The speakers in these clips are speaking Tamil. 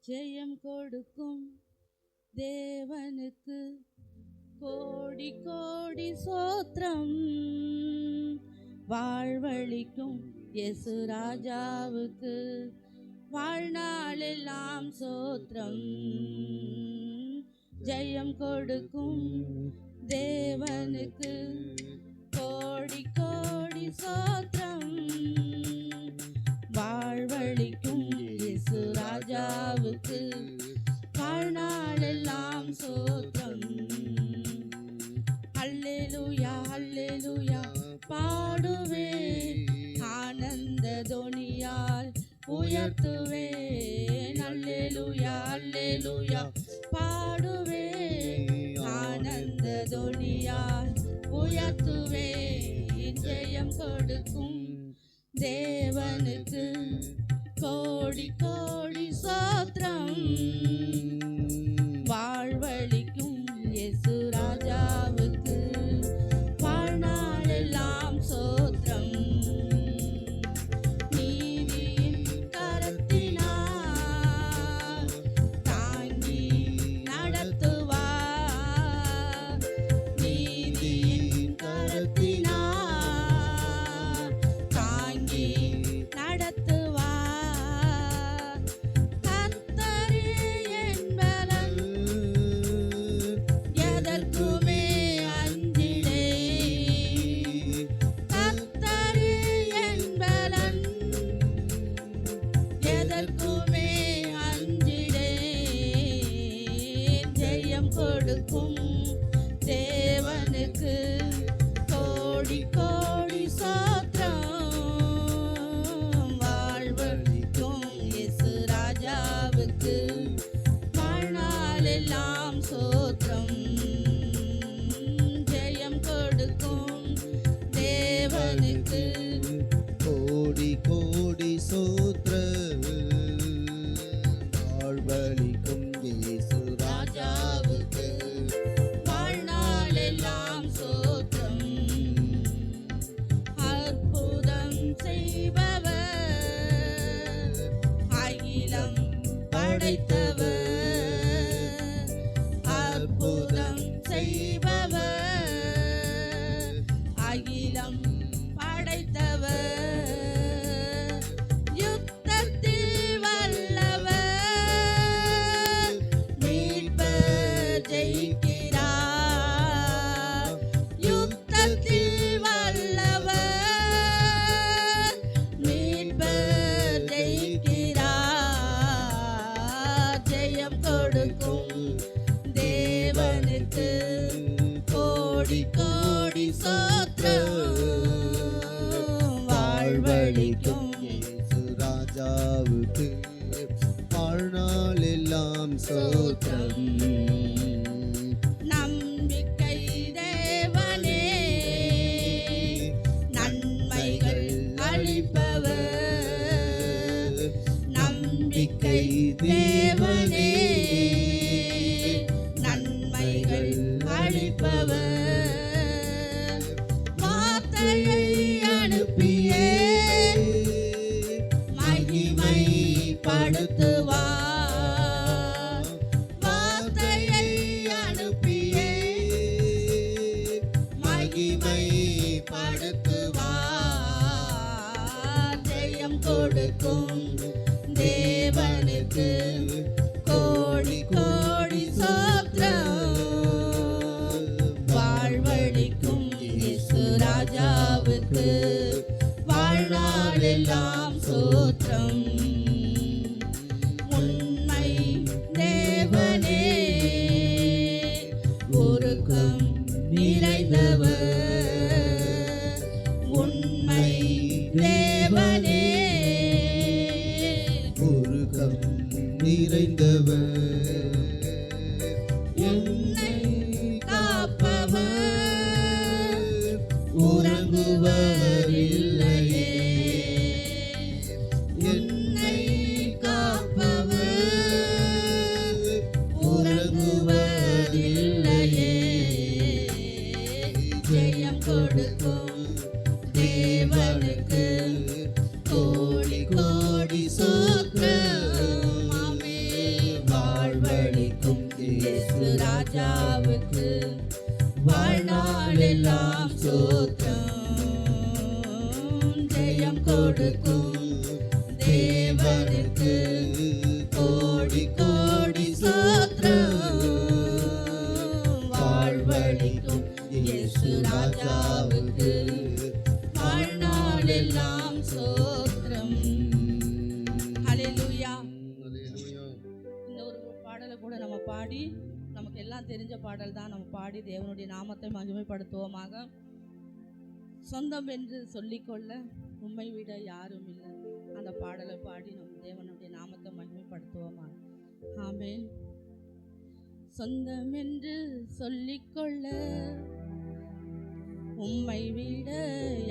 ஜெயம் கொடுக்கும் தேவனுக்கு கோடி கோடி சோத்திரம். வாழ்வழிக்கும் இயேசு ராஜாவுக்கு வாழ்நாளெல்லாம் சோத்திரம். ஜெயம் கொடுக்கும் தேவனுக்கு கோடி கோடி சோத்திரம். வாழ்வழிக்கும் இயேசு ராஜாவுக்கு வாழ்நாளெல்லாம் சோத்திரம். அல்லேலூயா அல்லேலூயா பாடுவேன், ஆனந்த தொனியால் உயர்த்துவேன். அல்லேலூயா அல்லேலூயா பாடுவேன், ஆனந்த தொனியால் உயர்த்துவேன். ஜெயம் கொடுக்கும் தேவனுக்கு கோடி கோடி சோத்திரம். வாழ்வழிக்கும் இயேசு ராஜாவுக்கு வாழ்நாளெல்லாம் சோத்திரம். நீதியின் கரத்தினால் தாங்கி நடத்துவார். நீதியின் கரத்தினால் தாங்கி நடத்துவார். கர்த்தரே என் பலன், எதற்குமே அஞ்சிடேன். கர்த்தரே என் பலன், எதற்குமே அஞ்சிடேன். ஜெயம் கொடுக்கும் தேவனுக்கு கோடி கோடி சோத்திரம். வாழ்வழிக்கும் இயேசு ராஜாவுக்கு வாழ்நாளெல்லாம் சோத்திரம். ஜெயம் கொடுக்கும் தேவனுக்கு கோடி கோடி சோத்திரம். வாழ்வழிக்கும் இயேசு ராஜாவுக்கு வாழ்நாளெல்லாம் சோத்திரம். அற்புதம் செய்பவர், அகிலம் படைத்தவர். அற்புதம் செய்பவர், அகிலம் படைத்தவர். யுத்தத்தில் வல்லவர், மீட்பர் ஜெயிக்கிறார். யுத்தத்தில் வல்லவர், மீட்பர் ஜெயிக்கிறார். ஜெயம் கொடுக்கும் தேவனுக்கு கோடி கோடி சோத்திரம். வாழ்வழிக்கும் இயேசு ராஜாவுக்கு வாழ்நாளெல்லாம் சோத்திரம். நம்பிக்கை தேவனே, நன்மைகள் அளிப்பவர். நம்பிக்கை தேவனே, நன்மைகள் அளிப்பவர். வார்த்தையை அனுப்பியே மகிமைப்படுத்துவார். வார்த்தையை அனுப்பியே மகிமைப்படுத்துவார். ஜெயம் கொடுக்கும் தேவனுக்கு கோடி கோடி சோத்திரம். வாழ்வழிக்கும் இயேசு ராஜாவுக்கு வாழ்நாளெல்லாம் சோத்திரம். உண்மை தேவனே, உருக்கம் நிறைந்தவர். உண்மை தேவனே, உருக்கம் நிறைந்தவர். என்னை காப்பவர், உறங்குவர் இல்லையே. என்னை காப்பவர், உறங்குவர் இல்லையே. ஜெயம் கொடுக்கும் தேவனுக்கு கோடி கோடி சோத்திரம். ஆமென். சோத்திரம் ஜெயம் கொடுக்கும் தேவனுக்கு கோடி கோடி சோத்திரம் வாழ்வழிக்கும் இயேசு ராஜாவுக்கு வாழ்நாளெல்லாம் சோத்திரம். ஹல்லேலூயா. இந்த ஒரு பாடலை கூட நம்ம பாடி, நமக்கு எல்லாம் தெரிஞ்ச பாடல் தான், நம்ம பாடி தேவனுடைய நாமத்தை மகிமைப்படுத்துவோமாக. சொந்தம் என்று சொல்லிக்கொள்ள உம்மை விட யாரும் இல்லை. அந்த பாடலை பாடி நம்ம தேவனுடைய நாமத்தை மகிமைப்படுத்துவோமாக. ஆமென். சொந்தம் என்று சொல்லிக்கொள்ள உம்மை விட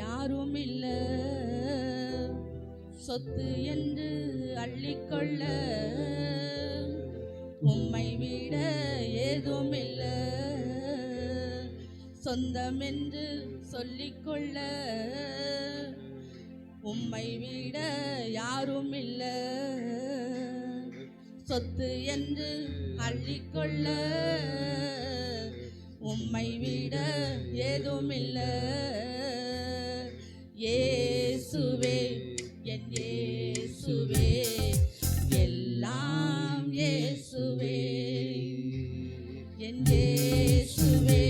யாரும் இல்லை. சொத்து என்று அள்ளிக்கொள்ள உம்மை விட ஏதும் இல்லை. சொந்தம் என்று சொல்லிக்கொள்ள உம்மை விட யாரும் இல்லை. சொத்து என்று அள்ளிக்கொள்ள உம்மை விட ஏதும் இல்லை. இயேசுவே என் இயேசுவே எல்லாம் இயேசுவே. என் இயேசுவே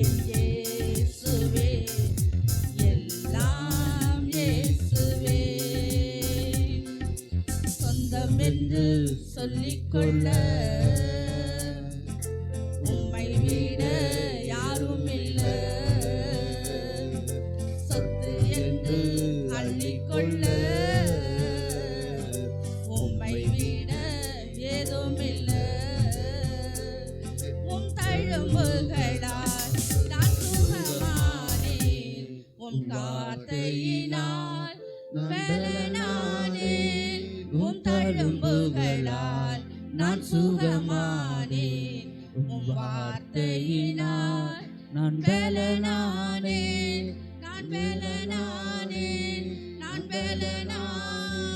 என் இயேசுவே எல்லாம் இயேசுவே. சொந்தம் என்று சொல்லிக்கொள்ள உம்மை விட யாரும் இல்லை. சொத்து என்று அள்ளிக்கொள்ள உம்மை விட ஏதும் இல்லை. உம் தழும்புகளால் நான் சுகமானேன். உம் வார்த்தையினால் பலனானேன். உம் தழும்புகளால் நான் சுகமானேன். உம் வார்த்தையினால் நான் பலனானேன். நான் பலனானேன். நான் பலனானேன்.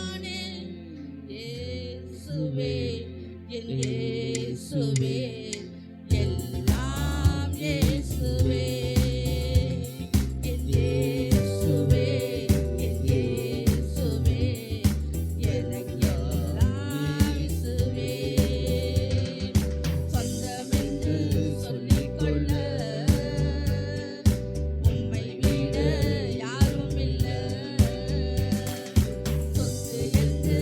இயேசுவே என் இயேசுவே எல்லாம் இயேசுவே. என் இயேசுவே என் இயேசுவே எனக்கெல்லாம் இயேசுவே. சொந்தம் என்று சொல்லிக்கொள்ள உம்மை விட யாரும் இல்லை. சொத்து என்று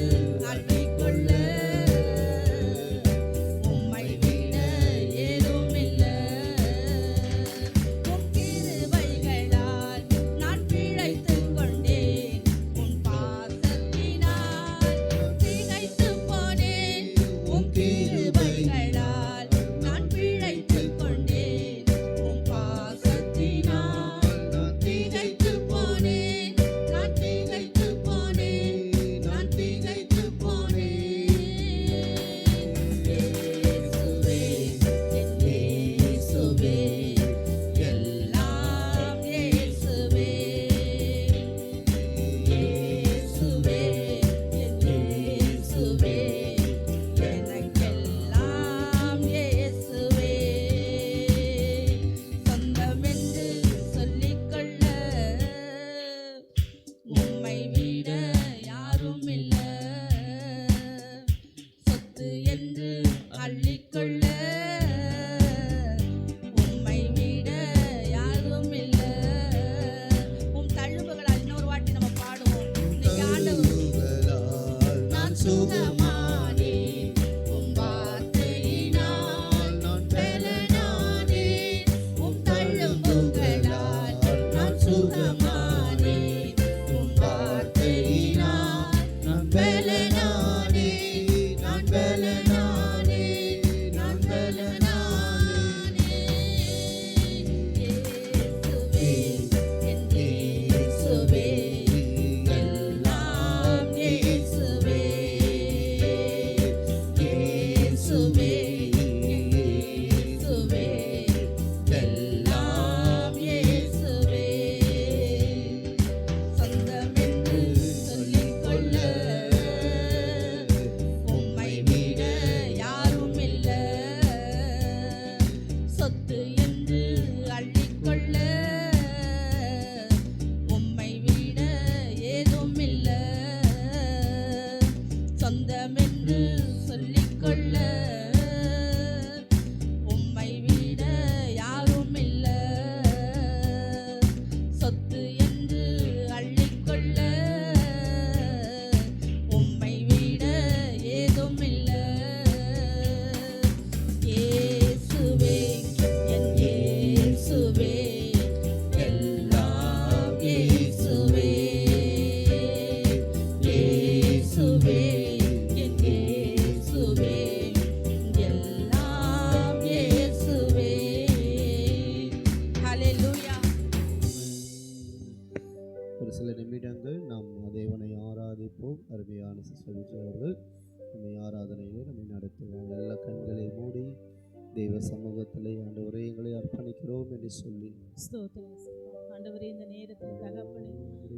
அள்ளிக்கொள்ள உம்மை விட ஏதும் இல்லை. உம் கிருபைகளால் நான் பிழைத்துக் கொண்டேன். உம் பாசத்தினால் திகைத்துப் போனேன். உம் கிருபைகளால் நான் பிழைத்துக் கொண்டேன். உம் பாசத்தினால் திகைத்துப் போனேன். நான் திகைத்துப் போனேன். நான் திகைத்துப் போனேன். இயேசுவே என் இயேசுவே எல்லாம் இயேசுவே. இயேசுவே என் இயேசுவே எனக்கெல்லாம் இயேசுவே. சொந்தம் என்று சொல்லிக்கொள்ள உம்மை விட யாரும் இல்லை. சொத்து என்று அள்ளிக்கொள்ள உம்மை விட யாரும் இல்லை. உம் தழும்புகளால் இன்னொரு வாட்டி நம்ம பாடுவோம். இன்னைக்கு ஆண்டவர் நான் சுகமானேன். உம் வார்த்தையினால் நான் பலனானேன். உம் தழும்புகளால் நான் சுகமானேன். உம் வார்த்தையினால் நான் பலனானேன். நான் பலனானேன். நான் பலனானேன். ராஜா அவர்கள் நம்மை ஆராதனையிலே நம்மை நடத்துவாங்க. எல்லா கண்களை மூடி தெய்வ சமூகத்திலே ஆண்டவரே எங்களை அர்ப்பணிக்கிறோம் என்று சொல்லி ஸ்தோத்திரம் ஆண்டவரே, இந்த நேரத்தில் தகப்பனே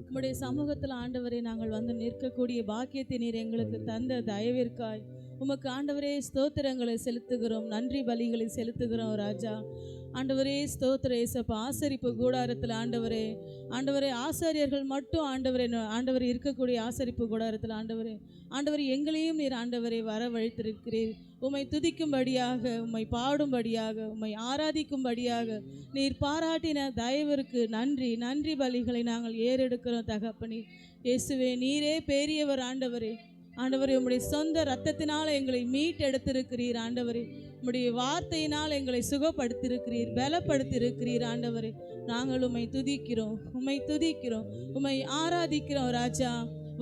உம்முடைய சமூகத்தில் ஆண்டவரே நாங்கள் வந்து நிற்கக்கூடிய பாக்கியத்தை நீர் எங்களுக்கு தந்த தயவிற்காய் உமக்கு ஆண்டவரே ஸ்தோத்திரங்களை செலுத்துகிறோம், நன்றி பலிகளை செலுத்துகிறோம் ராஜா. ஆண்டவரே ஸ்தோத்திர இயேசப்பா, ஆசரிப்பு கூடாரத்தில் ஆண்டவரே ஆசாரியர்கள் மட்டும் ஆண்டவரே இருக்கக்கூடிய ஆசரிப்பு கூடாரத்தில் ஆண்டவரே எங்களையும் நீர் ஆண்டவரை வரவழைத்திருக்கிறீர். உம்மை துதிக்கும்படியாக, உம்மை பாடும்படியாக, உம்மை ஆராதிக்கும்படியாக நீர் பாராட்டின தயவிற்கு நன்றி பலிகளை நாங்கள் ஏறெடுக்கிறோம் தகப்பனே. இயேசுவே, நீரே பெரியவர் ஆண்டவரே. உம்முடைய சொந்த இரத்தத்தினால் எங்களை மீட்டெடுத்திருக்கிறீர் ஆண்டவரே. உம்முடைய வார்த்தையினால் எங்களை சுகப்படுத்தியிருக்கிறீர், பலப்படுத்தியிருக்கிறீர் ஆண்டவரே. நாங்கள் உம்மை துதிக்கிறோம், உம்மை ஆராதிக்கிறோம் ராஜா.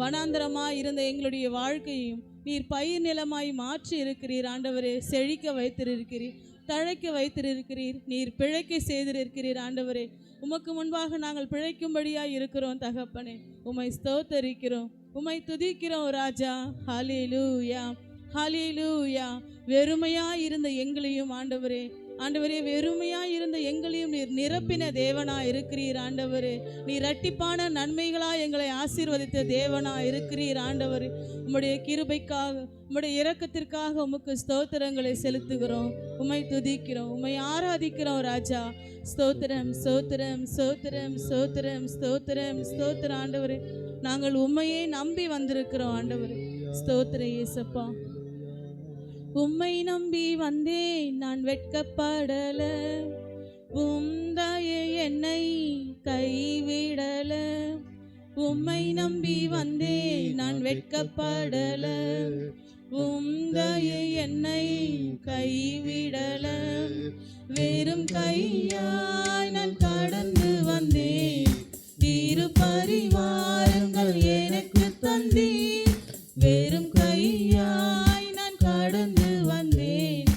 வனாந்தரமாய் இருந்த எங்களுடைய வாழ்க்கையும் நீர் பயிர் நிலமாய் மாற்றி இருக்கிறீர் ஆண்டவரே. செழிக்க வைத்திருக்கிறீர், தழைக்க வைத்திருக்கிறீர், நீர் பிழைக்க செய்திருக்கிறீர் ஆண்டவரே. உமக்கு முன்பாக நாங்கள் பிழைக்கும்படியாய் இருக்கிறோம் தகப்பனே. உம்மை ஸ்தோத்தரிக்கிறோம், உம்மை துதிக்கிறோம் ராஜா. ஹல்லேலூயா, ஹல்லேலூயா. வெறுமையாய் இருந்த எங்களையும் ஆண்டவரே வெறுமையாய் இருந்த எங்களையும் நீர் நிரப்பின தேவனா இருக்கிறீர் ஆண்டவரே. நீர் இரட்டிப்பான நன்மைகளா எங்களை ஆசீர்வதித்த தேவனா இருக்கிறீர் ஆண்டவரே. உம்முடைய கிருபைக்காக, உம்முடைய இரக்கத்திற்காக உமக்கு ஸ்தோத்திரங்களை செலுத்துகிறோம், உம்மை துதிக்கிறோம், உம்மை ஆராதிக்கிறோம் ராஜா. ஸ்தோத்திரம் ஸ்தோத்திரம் ஸ்தோத்திரம் ஸ்தோத்திரம் ஸ்தோத்திரம் ஸ்தோத்திரம் ஆண்டவரே. நாங்கள் உம்மையே நம்பி வந்திருக்கிறோம் ஆண்டவரே. ஸ்தோத்திரம் இயேசப்பா. உம்மை நம்பி வந்தேன் நான் வெட்கப்படல, உம்தயை என்னை கைவிடல. உம்மை நம்பி வந்தேன் நான் வெட்கப்படல, உம்தயை என்னை கைவிடல. வெறும் கையாய் நான் கடந்து வந்தேன், இரு பரிவாரங்கள் எனக்கு தந்தீர். வெறும் கையாய் நான் கடந்து வந்தேன்,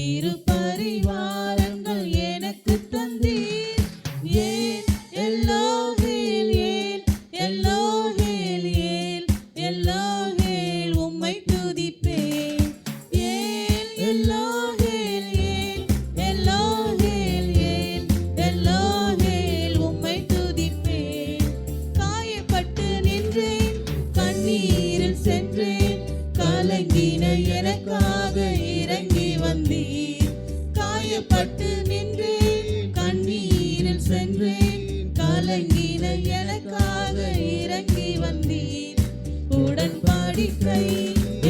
இரு பரிவாரங்கள் எனக்கு தந்தீர். ஏன் எல்லோவேல், ஏன் எல்லோவேல், ஏன் எல்லோவேல் உம்மை துதிப்பேன். ஏன் எல்லோவேல், ஏன் எல்லோவேல், ஏன் எல்லோவேல் உம்மை துதிப்பேன். காயப்பட்டு நின்றேன், கண்ணீரில் சென்றேன், கலங்கின எனக்காக இறங்கி வந்தீர். காயப்பட்டு நின்றேன், கண்ணீரில் சென்றேன், கலங்கின எனக்காக இறங்கி வந்தீர். உடன்படிக்கை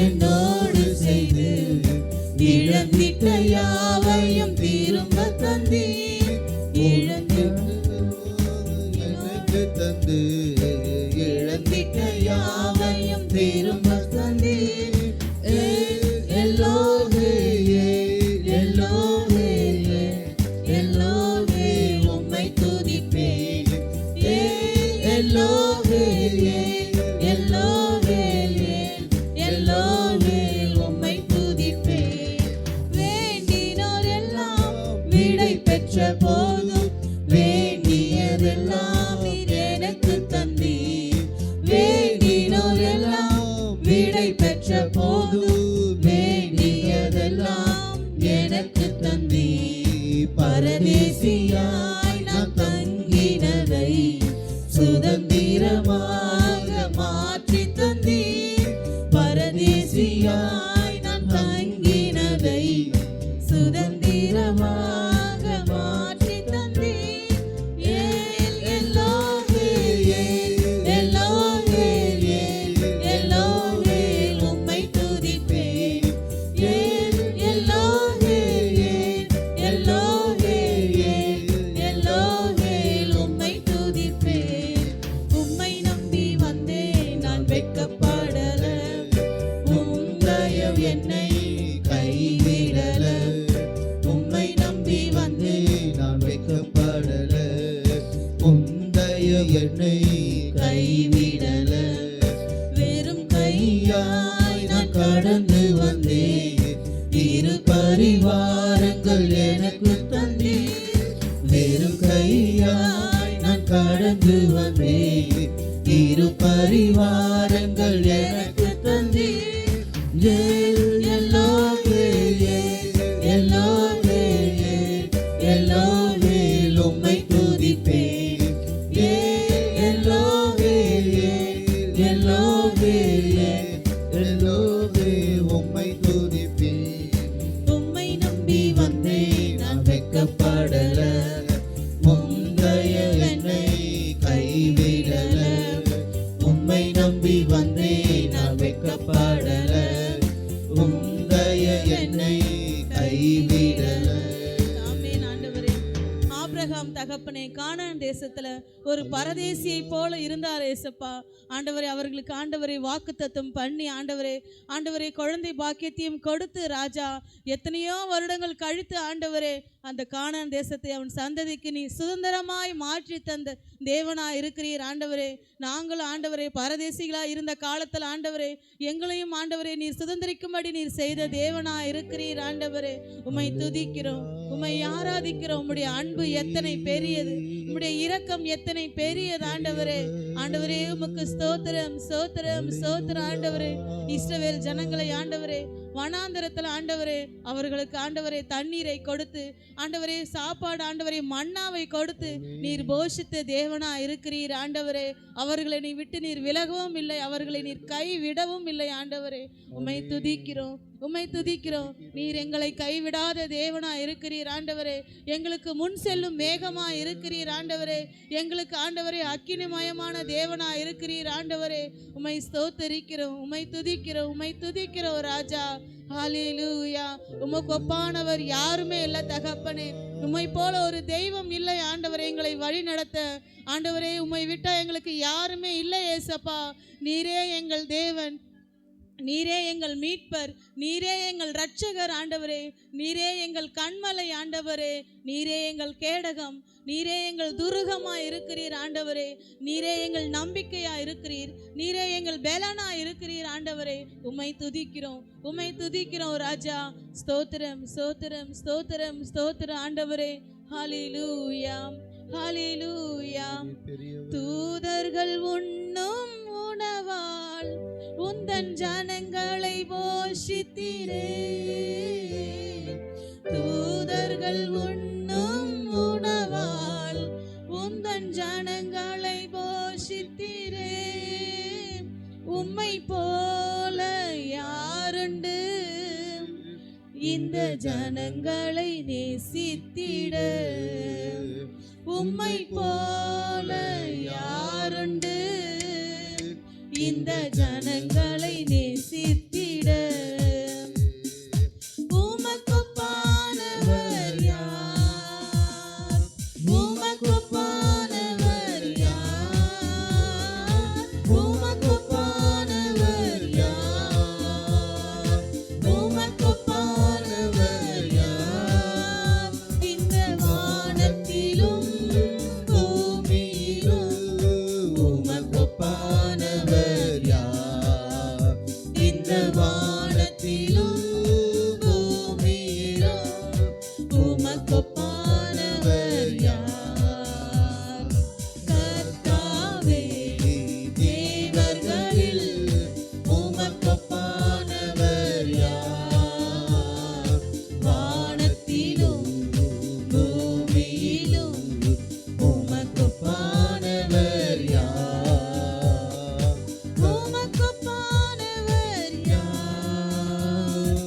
என்னோடு செய்து இழந்திட்ட யாவையும் திரும்ப தந்தீர். எனக்கு தந்து இழந்திட்ட யாவையும் திரும்ப தந்தீர். எல்லோவே உம்மை துதிப்பேன். எல்லோவே உம்மை துதிப்பேன். வேண்டினோர் எல்லாம் விடை பெற்ற போதும், வேண்டியதெல்லாம் நீர் எனக்கு தந்தீர். வேண்டினோர் எல்லாம் விடை பெற்ற போதும், வேண்டியதெல்லாம் எனக்கு தந்தீர். பரதேசியாய் நான் தங்கினதை சுதந்திரமாக மாற்றி தந்தீர். பரதேசியாய் நான் தங்கினதை சுதந்திரமாக மாற்றி தந்தீர். எல்லோவே உம்மை துதிப்பேன். எல்லோவே உம்மை துதிப்பேன். உம்மை நம்பி வந்தேன் நான் வெட்கப்படல, உம் தயவு என்னை கைவிடல. உம்மை நம்பி வந்தேன் நான் வெட்கப்படல, உந்தைய என்னை கைவிடல. வெறும் கையாய் நான் கடந்து வந்தேன், இரு பரிவாரங்கள் எனக்கு தந்தீர். வெறும் கையாய் நான் கடந்து வந்தேன், இரு பரிவாரங்கள் எனக்கு தந்தீர். என்னை கைவிடல. ஆமென் ஆண்டவரே. ஆபிரகாம் தகப்பனே கானான் தேசத்துல ஒரு பரதேசியை போல இருந்தார் ஏசப்பா. ஆண்டவரே அவர்களுக்கு ஆண்டவரை வாக்குத்தத்தம் பண்ணி ஆண்டவரே குழந்தை பாக்கியத்தையும் கொடுத்து ராஜா எத்தனையோ வருடங்கள் கழித்து ஆண்டவரே அந்த கானான் தேசத்தை அவன் சந்ததிக்கு நீ சுதந்திரமாய் மாற்றி தந்த தேவனாய் இருக்கிறீர் ஆண்டவரே. நாங்களும் ஆண்டவரே பரதேசிகளாய் இருந்த காலத்தில் ஆண்டவரே எங்களையும் ஆண்டவரே நீர் சுதந்திரிக்கும்படி நீர் செய்த தேவனாய் இருக்கிறீர் ஆண்டவரே. உம்மை துதிக்கிறோம், உம்மை ஆராதிக்கிறோம். உம்முடைய அன்பு எத்தனை பெரியது, உம்முடைய இரக்கம் எத்தனை பெரியது ஆண்டவரே. ஆண்டவரே உமக்கு ஸ்தோத்திரம் ஸ்தோத்திரம் ஸ்தோத்திரம் ஆண்டவரே. இஸ்ரவேல் ஜனங்களை ஆண்டவரே வனாந்தரத்தில் ஆண்டவரே அவர்களுக்கு ஆண்டவரே தண்ணீரை கொடுத்து ஆண்டவரே சாப்பாடு ஆண்டவரே மன்னாவை கொடுத்து நீர் போஷித்த தேவனா இருக்கிறீர் ஆண்டவரே. அவர்களை நீ விட்டு நீர் விலகவும் இல்லை, அவர்களை நீர் கைவிடவும் இல்லை ஆண்டவரே. உம்மை துதிக்கிறோம், உம்மை துதிக்கிறோம். நீர் எங்களை கைவிடாத தேவனா இருக்கிறீர் ஆண்டவரே. எங்களுக்கு முன் செல்லும் மேகமா இருக்கிறீர் ஆண்டவரே. எங்களுக்கு ஆண்டவரே அக்கினிமயமான தேவனா இருக்கிறீர் ஆண்டவரே. உம்மை ஸ்தோத்தரிக்கிறோம், உம்மை துதிக்கிறோம், உம்மை துதிக்கிறோம் ராஜா. ஹல்லேலூயா. உமக்கு ஒப்பானவர் யாருமே இல்லை தகப்பனே. உம்மை போல ஒரு தெய்வம் இல்லை ஆண்டவரே எங்களை வழி நடத்த. ஆண்டவரே உம்மை விட்டா எங்களுக்கு யாருமே இல்லை ஏசப்பா. நீரே எங்கள் தேவன், நீரே எங்கள் மீட்பர், நீரே எங்கள் இரட்சகர் ஆண்டவரே. நீரே எங்கள் கண்மலை ஆண்டவரே. நீரே எங்கள் கேடகம், நீரே எங்கள் துருகமா இருக்கிறீர் ஆண்டவரே. நீரே எங்கள் நம்பிக்கையா இருக்கிறீர், நீரே எங்கள் பலனா இருக்கிறீர் ஆண்டவரே. உம்மை துதிக்கிறோம், உம்மை துதிக்கிறோம் ராஜா. ஸ்தோத்திரம் ஸ்தோத்திரம் ஸ்தோத்திரம் ஸ்தோத்திரம் ஆண்டவரே. ஹல்லேலூயா ஹல்லேலூயா. தூதர்கள் உண்ணும் உணவால் உந்தன் ஜனங்களை போஷித்தீரே. தூதர்கள் உண்ணும் உணவால் உந்தன் ஜனங்களை போஷித்தீரே. உம்மை போல யாருண்டு இந்த ஜனங்களை நேசித்திட. உம்மை போல யாருண்டு இந்த ஜனங்களை நேசித்திட. உமக்கொப்பானவர் யார், உமக்கொப்பானவர் யார், உமக்கொப்பானவர் யார், உமக்கொப்பானவர் யார். இந்த வானத்திலும் பூமியிலும் உமக்கொப்பானவர் யார். இந்த வானத்திலும் பூமியிலும் உமக்கொப்பானவர் யார். கர்த்தாவே தேவர்களில் உமக்கொப்பானவர் யார். வானத்திலும் பூமியிலும் உமக்கொப்பானவர் யார். உமக்கொப்பானவர் யார்,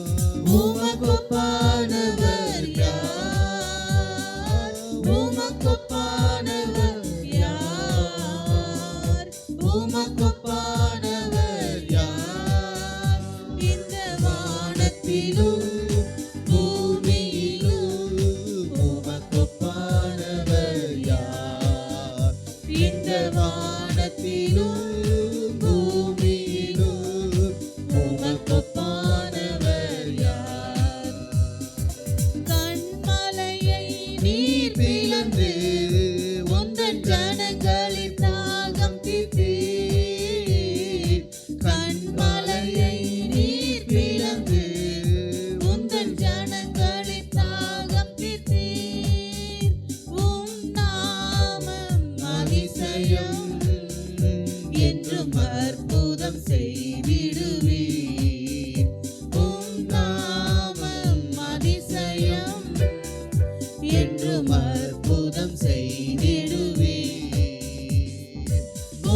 உமக்கொப்பானவர் யார், உமக்கொப்பானவர் யார், உமக்கொப்பானவர் யார். இந்த வானத்திலும் பூமியிலும் உமக்கொப்பானவர் யார். இந்த வானத்திலும் பூமியிலும் உமக்கொப்பானவர் யார். கண்மலையை நீர் பிளந்து உந்தன் ஜனங்களின் தாகம் தீர்த்தீர். கண்மலையை நீர் பிளந்து உந்தன் ஜனங்களின் தாகம் தீர்த்தீர். உம் நாமம் அதிசயம் என்றும் அற்புதம் செய்திடுவீர். உம் நாமம் அதிசயம் என்றும் அற்புதம் செய்திடுவீர்.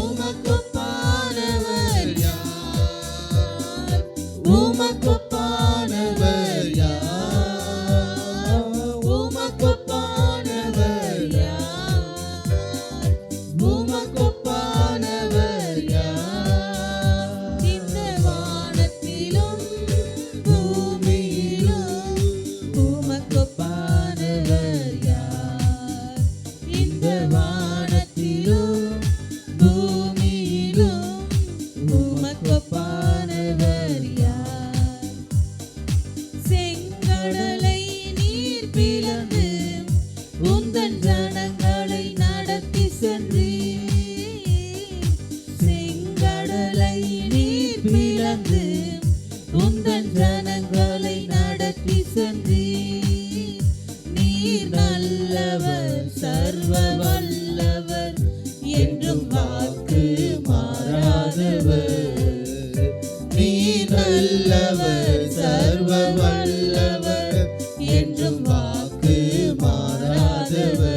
உமக்கொப்பானவர் யார், உமக்கொப்பானவர் யார், சென்றீர். நீர் நல்லவர், சர்வ வல்லவர், என்றும் வாக்கு மாறாதவர். நீர் நல்லவர், சர்வ வல்லவர், என்றும் வாக்கு மாறாதவர்.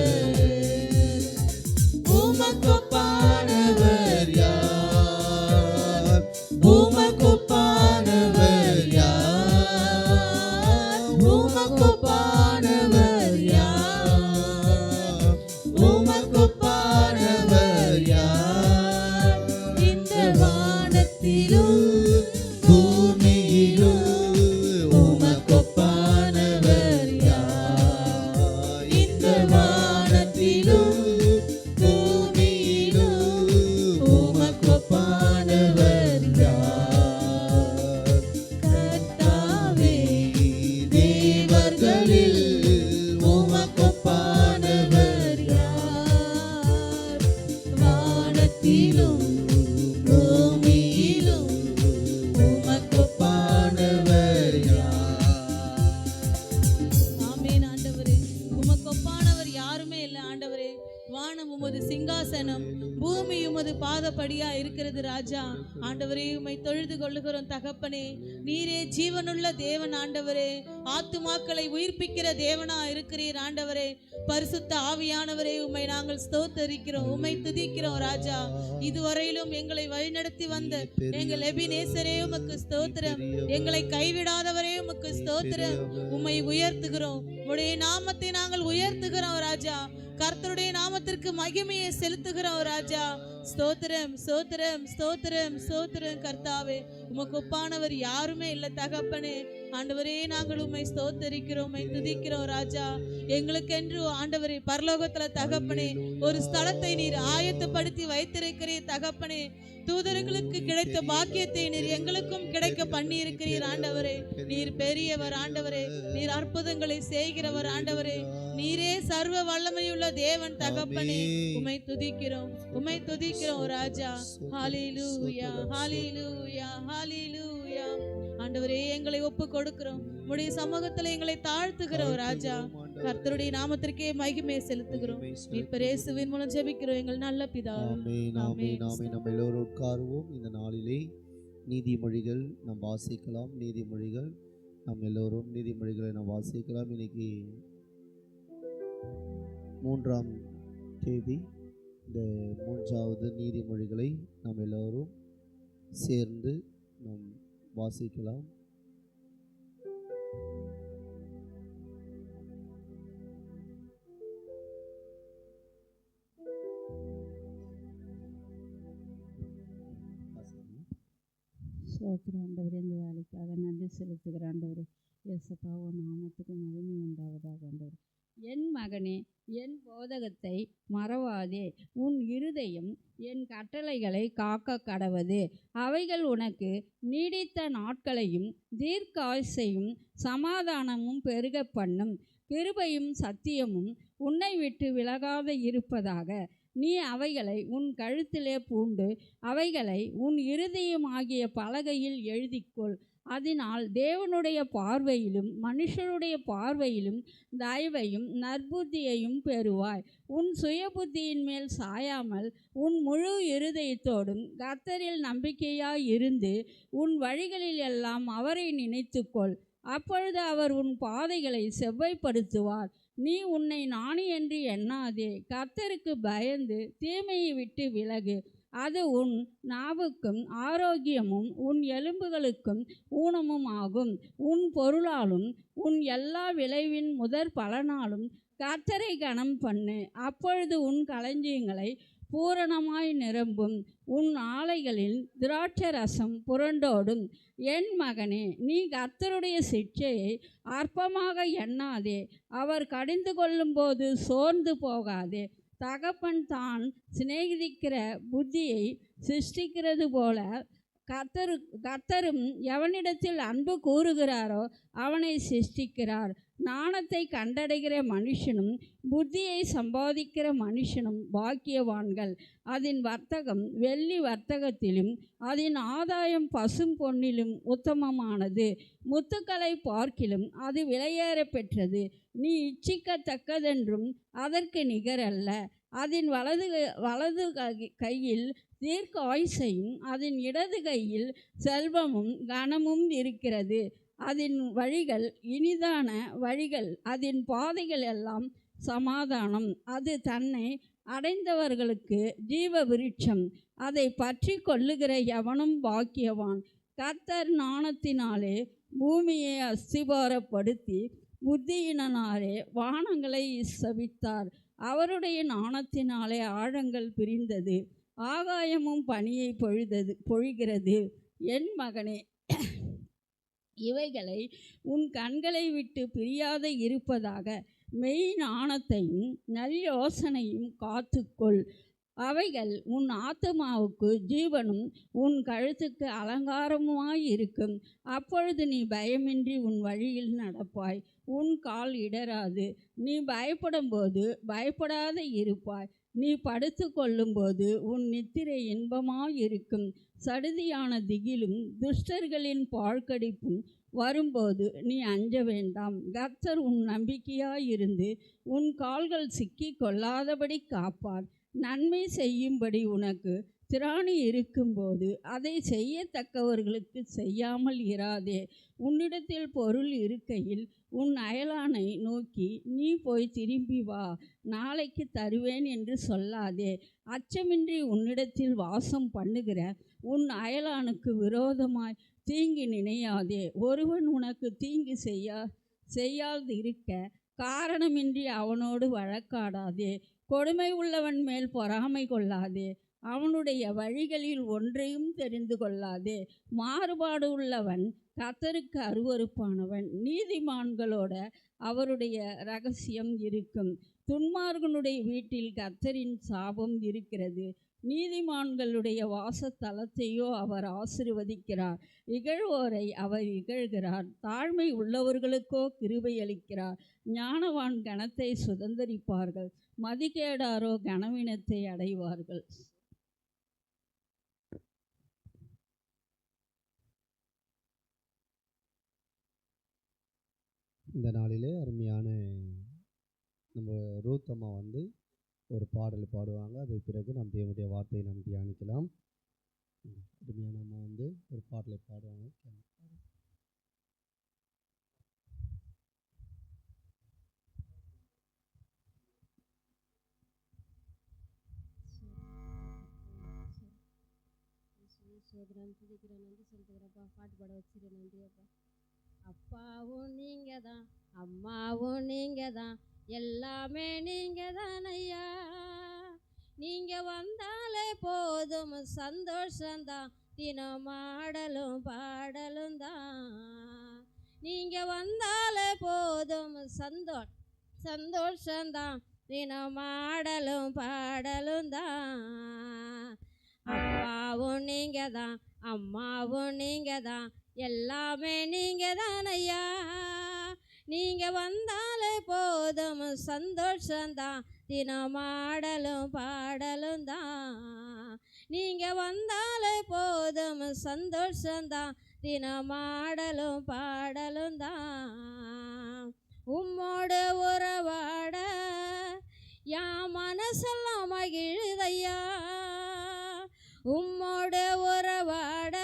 உமக்கொப்பானவர் யார்? உமக்கொப்பானவர் யார்? உமக்கொப்பானவர் யார்? உமக்கொப்பானவர் யார்? இந்த வானத்திலும் பூமியிலும் உமக்கொப்பானவர் யார்? இந்த வானத்திலும் பூமியிலும் உமக்கொப்பானவர் யார்? கர்த்தாவே, தேவர்களில் உமக்கொப்பானவர் யார்? வானத்திலும் பூமியிலும் உமக்கொப்பானவர் யார்? ஆமென் ஆண்டவரே. உமக்கொப்பானவர் யாருமே இல்லை ஆண்டவரே. வானம் உமது சிங்காசனம், பூமி உமது பாதப்படியா இருக்கிறது ராஜா. ஆண்டவரே, உம்மை தொழுது கொள்ளுகிறோம் தகப்பனே. நீரே ஜீவனுள்ள தேவன் ஆண்டவரே. ஆத்துமாக்களை உயிர்ப்பிக்கிற தேவனா இருக்கிறீர் ஆண்டவரே. பரிசுத்த ஆவியானவரே, உம்மை நாங்கள் ஸ்தோத்தரிக்கிறோம், உம்மை துதிக்கிறோம் ராஜா. இதுவரையிலும் எங்களை வழிநடத்தி வந்த எங்கள் எபினேசரே உமக்கு ஸ்தோத்திரம். எங்களை கைவிடாதவரே உமக்கு ஸ்தோத்திரம். உம்மை உயர்த்துகிறோம், உம்முடைய நாமத்தை நாங்கள் உயர்த்துகிறோம் ராஜா. கர்த்தருடைய நாமத்திற்கு மகிமையை செலுத்துகிறோம் ராஜா. ஸ்தோத்திரம், ஸ்தோத்திரம், ஸ்தோத்திரம், ஸ்தோத்திரம் கர்த்தாவே. உமக்கு ஒப்பானவர் யாருமே இல்லை தகப்பனே. ஆண்டவரே, நாங்கள் உம்மை ஸ்தோத்தரிக்கிறோம், உம்மை துதிக்கிறோம் ராஜா. எங்களுக்கென்று ஆண்டவரே பரலோகத்துல தகப்பனே ஒரு ஸ்தலத்தை நீர் ஆயத்தப்படுத்தி வைத்திருக்கிறீர் தகப்பனே. தூதர்களுக்கு கிடைத்த பாக்கியத்தை நீர் எங்களுக்கும் கிடைக்க பண்ணி இருக்கிறீர் ஆண்டவரே. நீர் பெரியவர் ஆண்டவரே. நீர் அற்புதங்களை செய்கிறவர் ஆண்டவரே. நீரே சர்வ வல்லமையுள்ள தேவன் தகப்பனே. உம்மை துதிக்கிறோம், உம்மை துதிக்கிறோம் ராஜா. ஹalleluya, ஹalleluya, ஹalleluya. ஆண்டவரே, எங்களை ஒப்பு கொடுக்கிறோம், உம்முடைய சமூகத்துல எங்களை தாழ்த்துகிறோம் ராஜா. கர்த்தருடைய நாமத்திற்கே மகிமை செலுத்துகிறோம். இப்ப இயேசுவின் மூலம் ஜெபிக்கிறோம் எங்கள் நல்ல பிதாவே. ஆமென், ஆமென், ஆமென். நம்ம எல்லோரும் உட்காருவோம். இந்த நாளிலே நீதிமொழிகள் நாம் வாசிக்கலாம். நீதிமொழிகள் நாம் எல்லோரும் நீதிமொழிகளை நாம் வாசிக்கலாம். இன்னைக்கு 3ஆம் தேதி. இந்த 3வது நீதிமொழிகளை நாம் எல்லோரும் சேர்ந்து நாம் வாசிக்கலாம். ஸ்தோத்திரம் ஆண்டவரே. இந்த வேலைக்காக நன்றி செலுத்துகிற ஆண்டவரே. இயேசப்பா, உன் நாமத்துக்கு மகிமை உண்டாவதாக ஆண்டவரே. என் மகனே, என் போதகத்தை மறவாதே. உன் இருதயம் என் கட்டளைகளை காக்க கடவது. அவைகள் உனக்கு நீடித்த நாட்களையும் தீர்க்காயுசையும் சமாதானமும் பெருக பண்ணும். கிருபையும் சத்தியமும் உன்னை விட்டு விலகாத இருப்பதாக. நீ அவைகளை உன் கழுத்திலே பூண்டு அவைகளை உன் இருதயமாகிய பலகையில் எழுதிக்கொள். அதனால் தேவனுடைய பார்வையிலும் மனுஷருடைய பார்வையிலும் தயவையும் நற்புத்தியையும் பெறுவாய். உன் சுயபுத்தியின் மேல் சாயாமல் உன் முழு இருதயத்தோடும் கர்த்தரில் நம்பிக்கையாய் இருந்து உன் வழிகளில் எல்லாம் அவரை நினைத்துக்கொள். அப்பொழுது அவர் உன் பாதைகளை செவ்வைப்படுத்துவார். நீ உன்னை ஞானி என்று எண்ணாதே. கர்த்தருக்கு பயந்து தீமையை விட்டு விலகு. அது உன் நாவுக்கும் ஆரோக்கியமும் உன் எலும்புகளுக்கும் ஊனமும் ஆகும். உன் பொருளாலும் உன் எல்லா விளைவின் முதற் பலனாலும் கர்த்தரை கனம் பண்ணு. அப்பொழுது உன் களஞ்சியங்களை பூரணமாய் நிரம்பும். உன் ஆலைகளில் திராட்சை ரசம் புரண்டோடும். என் மகனே, நீ கர்த்தருடைய சிட்சையை அற்பமாக எண்ணாதே. அவர் கடிந்து கொள்ளும்போது சோர்ந்து போகாதே. தகப்பன் தான் சிநேகிதிக்கிற புத்தியை சிருஷ்டிக்கிறது போல கர்த்தரும் எவனிடத்தில் அன்பு கூறுகிறாரோ அவனை சிருஷ்டிக்கிறார். ஞானத்தை கண்டடைகிற மனுஷனும் புத்தியை சம்பாதிக்கிற மனுஷனும் பாக்கியவான்கள். அதன் வர்த்தகம் வெள்ளி வர்த்தகத்திலும் அதன் ஆதாயம் பசும் பொன்னிலும் உத்தமமானது. முத்துக்களை பார்க்கிலும் அது விலையேற பெற்றது. நீ இச்சிக்கத்தக்கதென்றும் அதற்கு நிகரல்ல. அதன் வலது கையில் தீர்க்க ஆயுசையும் அதன் இடது கையில் செல்வமும் கனமும் இருக்கிறது. அதன் வழிகள் இனிதான வழிகள், அதன் பாதைகள் எல்லாம் சமாதானம். அது தன்னை அடைந்தவர்களுக்கு ஜீவ விருட்சம். அதை பற்றி கொள்ளுகிற எவனும் பாக்கியவான். கர்த்தர் ஞானத்தினாலே பூமியை அஸ்திபாரப்படுத்தி புத்தியினாலே வானங்களை சபித்தார். அவருடைய ஞானத்தினாலே ஆழங்கள் பிரிந்தது, ஆகாயமும் பனியை பொழிகிறது. என் மகனே, இவைகளை உன் கண்களை விட்டு பிரியாத இருப்பதாக மெய் ஞானத்தையும் நல்யோசனையும் காத்துக்கொள். அவைகள் உன் ஆத்துமாவுக்கு ஜீவனும் உன் கழுத்துக்கு அலங்காரமுமாயிருக்கும். அப்பொழுது நீ பயமின்றி உன் வழியில் நடப்பாய், உன் கால் இடராது. நீ பயப்படும்போது பயப்படாத இருப்பாய். நீ படுத்து கொள்ளும்போது உன் நித்திரை இன்பமாயிருக்கும். சடுதியான திகிலும் துஷ்டர்களின் பாழ்கடிப்பும் வரும்போது நீ அஞ்ச வேண்டாம். கர்த்தர் உன் நம்பிக்கையாயிருந்து உன் கால்கள் சிக்கி கொள்ளாதபடி காப்பார். நன்மை செய்யும்படி உனக்கு திராணி இருக்கும்போது அதை செய்யத்தக்கவர்களுக்கு செய்யாமல் இராதே. உன்னிடத்தில் பொருள் இருக்கையில் உன் அயலானை நோக்கி நீ போய் திரும்பி வா, நாளைக்கு தருவேன் என்று சொல்லாதே. அச்சமின்றி உன்னிடத்தில் வாசம் பண்ணுகிற உன் அயலானுக்கு விரோதமாய் தீங்கு நினையாதே. ஒருவன் உனக்கு தீங்கு செய்யாது இருக்க காரணமின்றி அவனோடு வழக்காடாதே. கொடுமை உள்ளவன் மேல் பொறாமை கொள்ளாதே. அவனுடைய வழிகளில் ஒன்றையும் தெரிந்து கொள்ளாதே. மாறுபாடு உள்ளவன் கர்த்தருக்கு அருவருப்பானவன். நீதிமான்களோட அவருடைய இரகசியம் இருக்கும். துன்மார்கனுடைய வீட்டில் கர்த்தரின் சாபம் இருக்கிறது. நீதிமான்களுடைய வாசத்தலத்தையோ அவர் ஆசீர்வதிக்கிறார். இகழ்வோரை அவர் இகழ்கிறார். தாழ்மை உள்ளவர்களுக்கோ கிருபை அளிக்கிறார். ஞானவான் கனத்தை சுதந்தரிப்பார்கள், மதிகேடாரோ கனவீனத்தை அடைவார்கள். இந்த நாளிலே அருமையான நம்ம ரூத்தம்மா ஒரு பாடல் பாடுவாங்க. அதை பிறகு நாம் தேவனுடைய வார்த்தையை நாம் தியானிக்கலாம். அருமையான அம்மா ஒரு பாடலை பாடுவாங்க. பாட்டு பாட வச்சிருக்கேன். நன்றி அப்பா. அப்பாவும் நீங்க தான், அம்மாவும் நீங்க தான், எல்லாமே நீங்க தான் ஐயா. நீங்க வந்தாலே போதும் சந்தோஷந்தான், தினம் ஆடலும் பாடலும் தான். நீங்க வந்தாலே போதும் சந்தோஷந்தான், தினம் ஆடலும் பாடலும் தான். அப்பாவும் நீங்க தான், அம்மாவும் நீங்க தான், எல்லாமே நீங்க தான் ஐயா. நீங்க வந்தாலே போதும் சந்தோஷந்தான், தினம் ஆடலும் பாடலும் தான். நீங்க வந்தாலே போதும் சந்தோஷந்தான், தினம் ஆடலும் பாடலும் தான். உம்மோடு உறவாட என் மனசெல்லாம் மகிழுதையா. உம்மோடு உறவாட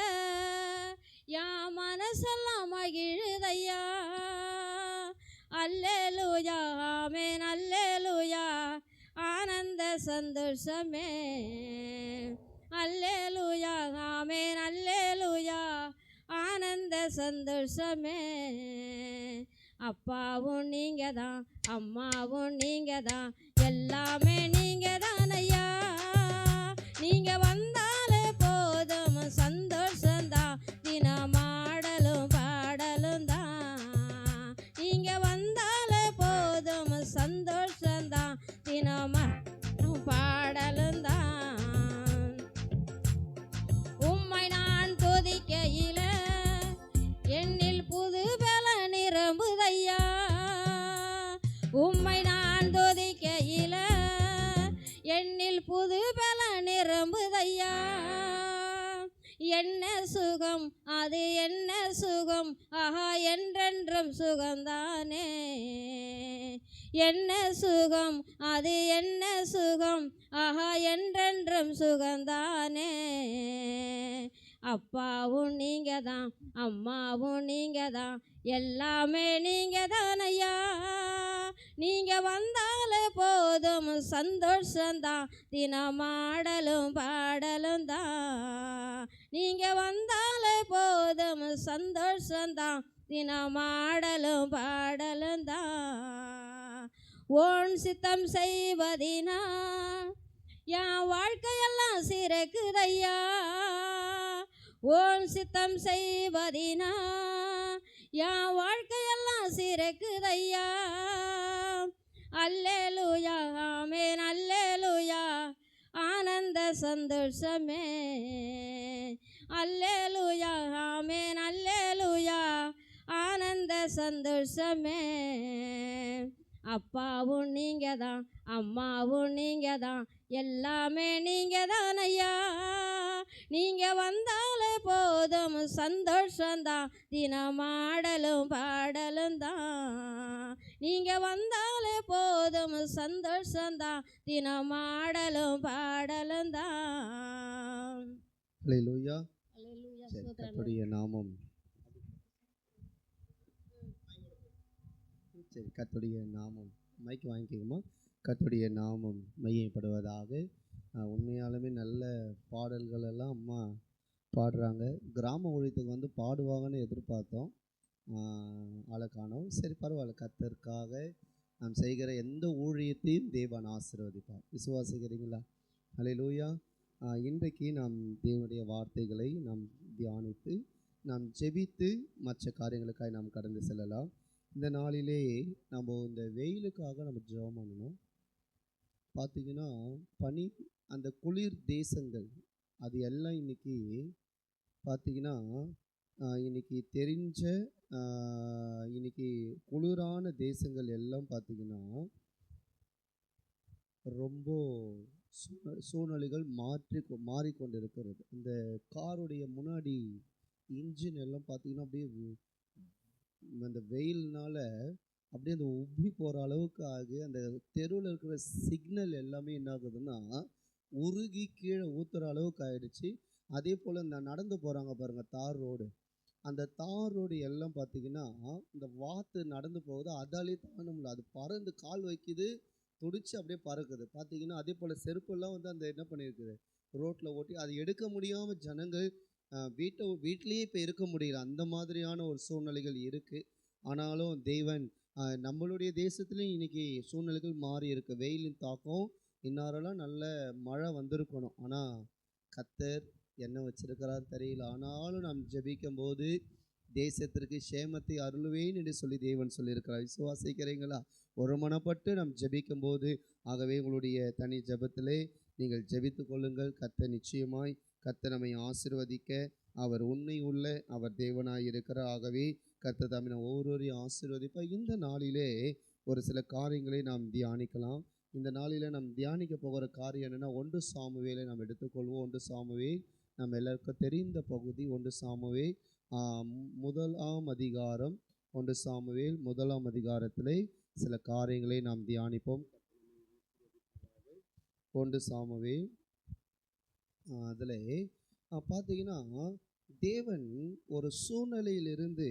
என் மனசெல்லாம் மகிழுதையா. அல்லேலூயா ஆமென் அல்லேலூயா, ஆனந்த சந்தோஷமே. அல்லேலூயா ஆமென் அல்லேலூயா, ஆனந்த சந்தோஷமே. அப்பாவும் நீங்க தான், அம்மாவும் நீங்க தான், எல்லாமே நீங்க தான் ஐயா. நீங்க வந்தாலே போதும் சந்தோஷந்தான், தினம் ஆடலும் பாடலும் தான். நீங்க வந்தாலே போதும் சந்தோஷந்தான், தினம் பாடலும் தான். உம்மை நான் என்ன சுகம், அது என்ன சுகம், ஆஹா என்றென்றும் சுகம்தானே. என்ன சுகம், அது என்ன சுகம், ஆஹா என்றென்றும் சுகம்தானே. அப்பாவும் நீங்க தான், அம்மாவும் நீங்க தான், எல்லாமே நீங்க தான் ஐயா. நீங்க வந்தாலே போதும் சந்தோஷந்தான், தினமாடலும் பாடலும் தான். நீங்க வந்தாலே போதும் சந்தோஷந்தான், தினமாடலும் பாடலும் தான். ஓன் சித்தம் செய்வதினா என் வாழ்க்கையெல்லாம் சிறக்குதையா. ஓன் சித்தம் செய்வதினா என் வாழ்க்கையெல்லாம் சிறக்குதையா. அல்லேலூயா ஆமென் அல்லேலூயா, ஆனந்த சந்தோஷமே. அல்லேலூயா ஆமென் அல்லேலூயா, ஆனந்த சந்தோஷமே. அப்பாவும் நீங்க தான், அம்மாவும் நீங்க தான், எல்லாமே நீங்க தான் ஐயா. நீங்க வந்தாலே போதும் சந்தோஷந்தான், தினமாடலும் பாடலும் தான். நீங்க வந்தாலே போதும் சந்தோஷந்தான், தினமாடலும் பாடலும் தான். ஹல்லேலூயா. அல்லேலூயா, சரி, ஸ்தோத்திரம். கர்த்தருடைய நாமம் சரி கர்த்தருடைய நாமம் மைக் வாங்கிக்கோமா. கர்த்தருடைய நாமம் மையப்படுவதாக. உண்மையாலுமே நல்ல பாடல்கள் எல்லாம் அம்மா பாடுறாங்க. கிராம ஊழியத்துக்கு வந்து பாடுவாங்கன்னு எதிர்பார்த்தோம், ஆளை காணோம். சரி பரவாயில்ல, கர்த்தருக்காக நாம் செய்கிற எந்த ஊழியத்தையும் தேவன் ஆசீர்வதிப்பார். விசுவாசிக்கிறீங்களா? ஹல்லேலூயா. இன்றைக்கு நாம் தேவனுடைய வார்த்தைகளை நாம் தியானித்து நாம் ஜெபித்து மற்ற காரியங்களுக்காக நாம் கடந்து செல்லலாம். இந்த நாளிலே நம்ம இந்த வெயிலுக்காக நம்ம ஜெபம் பண்ணணும். பார்த்திங்கன்னா பனி, அந்த குளிர் தேசங்கள் அது எல்லாம் இன்றைக்கி பார்த்திங்கன்னா இன்றைக்கி தெரிஞ்ச இன்றைக்கி குளிரான தேசங்கள் எல்லாம் பார்த்திங்கன்னா ரொம்ப சூழ்நிலைகள் மாறிக்கொண்டு இருக்கிறது. இந்த காருடைய முன்னாடி இன்ஜின் எல்லாம் பார்த்திங்கன்னா அப்படியே அந்த வெயில்னால் அப்படியே அந்த உப்பி போகிற அளவுக்கு ஆகி அந்த தெருவில் இருக்கிற சிக்னல் எல்லாமே என்ன ஆகுதுன்னா உருகி கீழே ஊற்றுற அளவுக்கு ஆகிடுச்சு. அதே போல் இந்த நடந்து போகிறாங்க பாருங்கள் தார் ரோடு, அந்த தார் ரோடு எல்லாம் பார்த்திங்கன்னா இந்த வாத்து நடந்து போகுது, அதாலே தாண்ட முடியல, அது பறந்து கால் வைக்குது, துடிச்சு அப்படியே பறக்குது. பார்த்திங்கன்னா அதே போல் செருப்பெல்லாம் வந்து அந்த என்ன பண்ணியிருக்குது ரோட்டில் ஓட்டி அது எடுக்க முடியாமல் ஜனங்கள் வீட்டிலேயே இப்போ இருக்க முடியல. அந்த மாதிரியான ஒரு சூழ்நிலைகள் இருக்குது. ஆனாலும் தேவன் நம்மளுடைய தேசத்துலேயும் இன்றைக்கி சூழ்நிலைகள் மாறி இருக்கு. வெயிலின் தாக்கம் இன்னாரெல்லாம் நல்ல மழை வந்திருக்கணும், ஆனால் கர்த்தர் என்ன வச்சிருக்கிறார் தெரியல. ஆனாலும் நாம் ஜெபிக்கும் போது தேசத்திற்கு சேமத்தை அருளுவேன் என்று சொல்லி தேவன் சொல்லியிருக்கிறார். விசுவாசிக்கிறீங்களா? ஒருமனப்பட்டு நாம் ஜெபிக்கும் போது, ஆகவே உங்களுடைய தனி ஜெபத்திலே நீங்கள் ஜெபித்து கொள்ளுங்கள். கர்த்தர் நிச்சயமாய் கர்த்தர் நம்மை ஆசீர்வதிக்க அவர் உண்மை உள்ள அவர் தேவனாய் இருக்கிறார். ஆகவே கர்த்தர் தாமே ஒவ்வொருவரையும் ஆசீர்வதிப்பார். இந்த நாளிலே ஒரு சில காரியங்களை நாம் தியானிக்கலாம். இந்த நாளில் நாம் தியானிக்க போகிற காரியம் என்னென்னா, 1 சாமுவேலை நாம் எடுத்துக்கொள்வோம். 1 சாமுவேல் நம்ம எல்லாருக்கும் தெரிந்த பகுதி. 1 சாமுவேல் 1ஆம் அதிகாரம். 1 சாமுவேல் 1ஆம் அதிகாரத்திலே சில காரியங்களை நாம் தியானிப்போம். 1 சாமுவேல் அதில் பார்த்தீங்கன்னா தேவன் ஒரு சூழ்நிலையிலிருந்து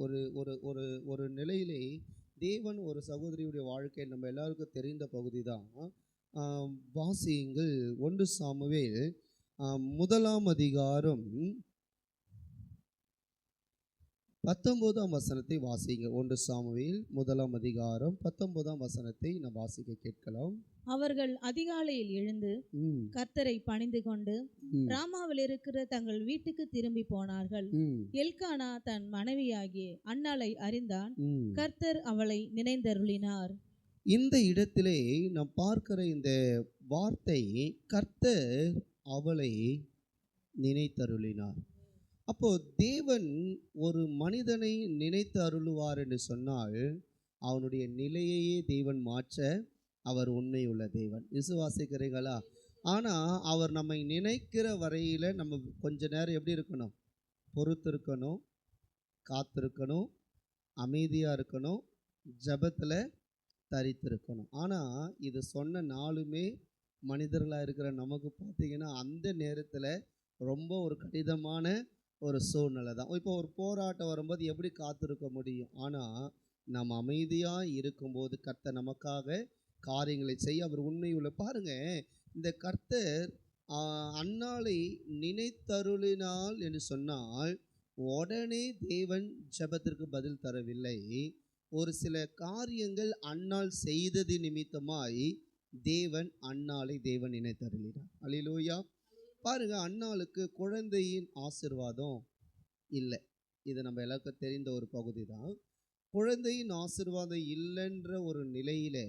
ஒரு ஒரு ஒரு ஒரு நிலையிலே தேவன் ஒரு சகோதரியுடைய வாழ்க்கை நம்ம எல்லாருக்கும் தெரிந்த பகுதி தான். வாசியுங்கள் 1 சாமுவேல் 1ஆம் அதிகாரம் 19ஆம் வசனத்தை வாசிங்க. 1 சாமுவேல் 1ஆம் அதிகாரம் 19ஆம் வசனத்தை நாம் வாசிக்க கேட்கலாம். அவர்கள் அதிகாலையில் எழுந்து கர்த்தரை பணிந்து கொண்டு ராமாவில் இருக்கிற தங்கள் வீட்டுக்கு திரும்பி போனார்கள். எல்கானா தன் மனைவியாகிய அன்னாளை அறிந்தான். கர்த்தர் அவளை நினைந்தருளினார். இந்த இடத்திலே நாம் பார்க்கிற இந்த வார்த்தை, கர்த்தர் அவளை நினைத்தருளினார். அப்போ தேவன் ஒரு மனிதனை நினைத்து அருளுவார் என்று சொன்னால் அவனுடைய நிலையையே தேவன் மாற்ற அவர் உண்மை உள்ள தேவன். விசுவாசிக்கிறீங்களா? ஆனால் அவர் நம்மை நினைக்கிற வரையில் நம்ம கொஞ்ச நேரம் எப்படி இருக்கணும்? பொறுத்து இருக்கணும், காத்திருக்கணும், அமைதியாக இருக்கணும், ஜெபத்தில் தரித்திருக்கணும். ஆனால் இது சொன்ன நாளுமே மனிதர்களாக இருக்கிற நமக்கு பார்த்தீங்கன்னா அந்த நேரத்தில் ரொம்ப ஒரு கடினமான ஒரு சூழ்நிலை தான். இப்போ ஒரு போராட்டம் வரும்போது எப்படி காத்திருக்க முடியும்? ஆனால் நாம் அமைதியாக இருக்கும்போது கர்த்தர் நமக்காக காரியங்களை செய்ய அவர் உண்மையுள்ள. பாருங்க, இந்த கர்த்தர் அன்னாளை நினைத்தருளினால் என்று சொன்னால் உடனே தேவன் ஜெபத்திற்கு பதில் தரவில்லை. ஒரு சில காரியங்கள் அன்னாள் செய்தது நிமித்தமாய் தேவன் நினைத்தருளினார். அல்லேலூயா. பாருங்க, அன்னாளுக்கு குழந்தையின் ஆசீர்வாதம் இல்லை. இது நம்ம எல்லாருக்கும் தெரிந்த ஒரு பகுதி தான். குழந்தையின் ஆசீர்வாதம் இல்லைன்ற ஒரு நிலையிலே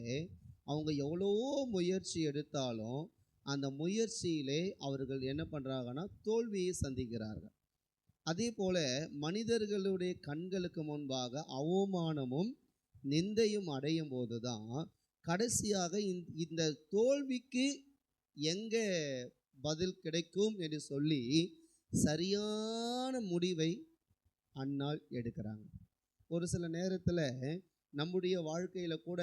அவங்க எவ்வளோ முயற்சி எடுத்தாலும் அந்த முயற்சியிலே அவர்கள் என்ன பண்ணுறாங்கன்னா தோல்வியை சந்திக்கிறார்கள். அதே போல் மனிதர்களுடைய கண்களுக்கு முன்பாக அவமானமும் நிந்தையும் அடையும் போது தான் கடைசியாக இந்த தோல்விக்கு எங்கே பதில் கிடைக்கும் என்று சொல்லி சரியான முடிவை அன்னாள் எடுக்கிறாங்க. ஒரு சில நேரத்தில் நம்முடைய வாழ்க்கையில் கூட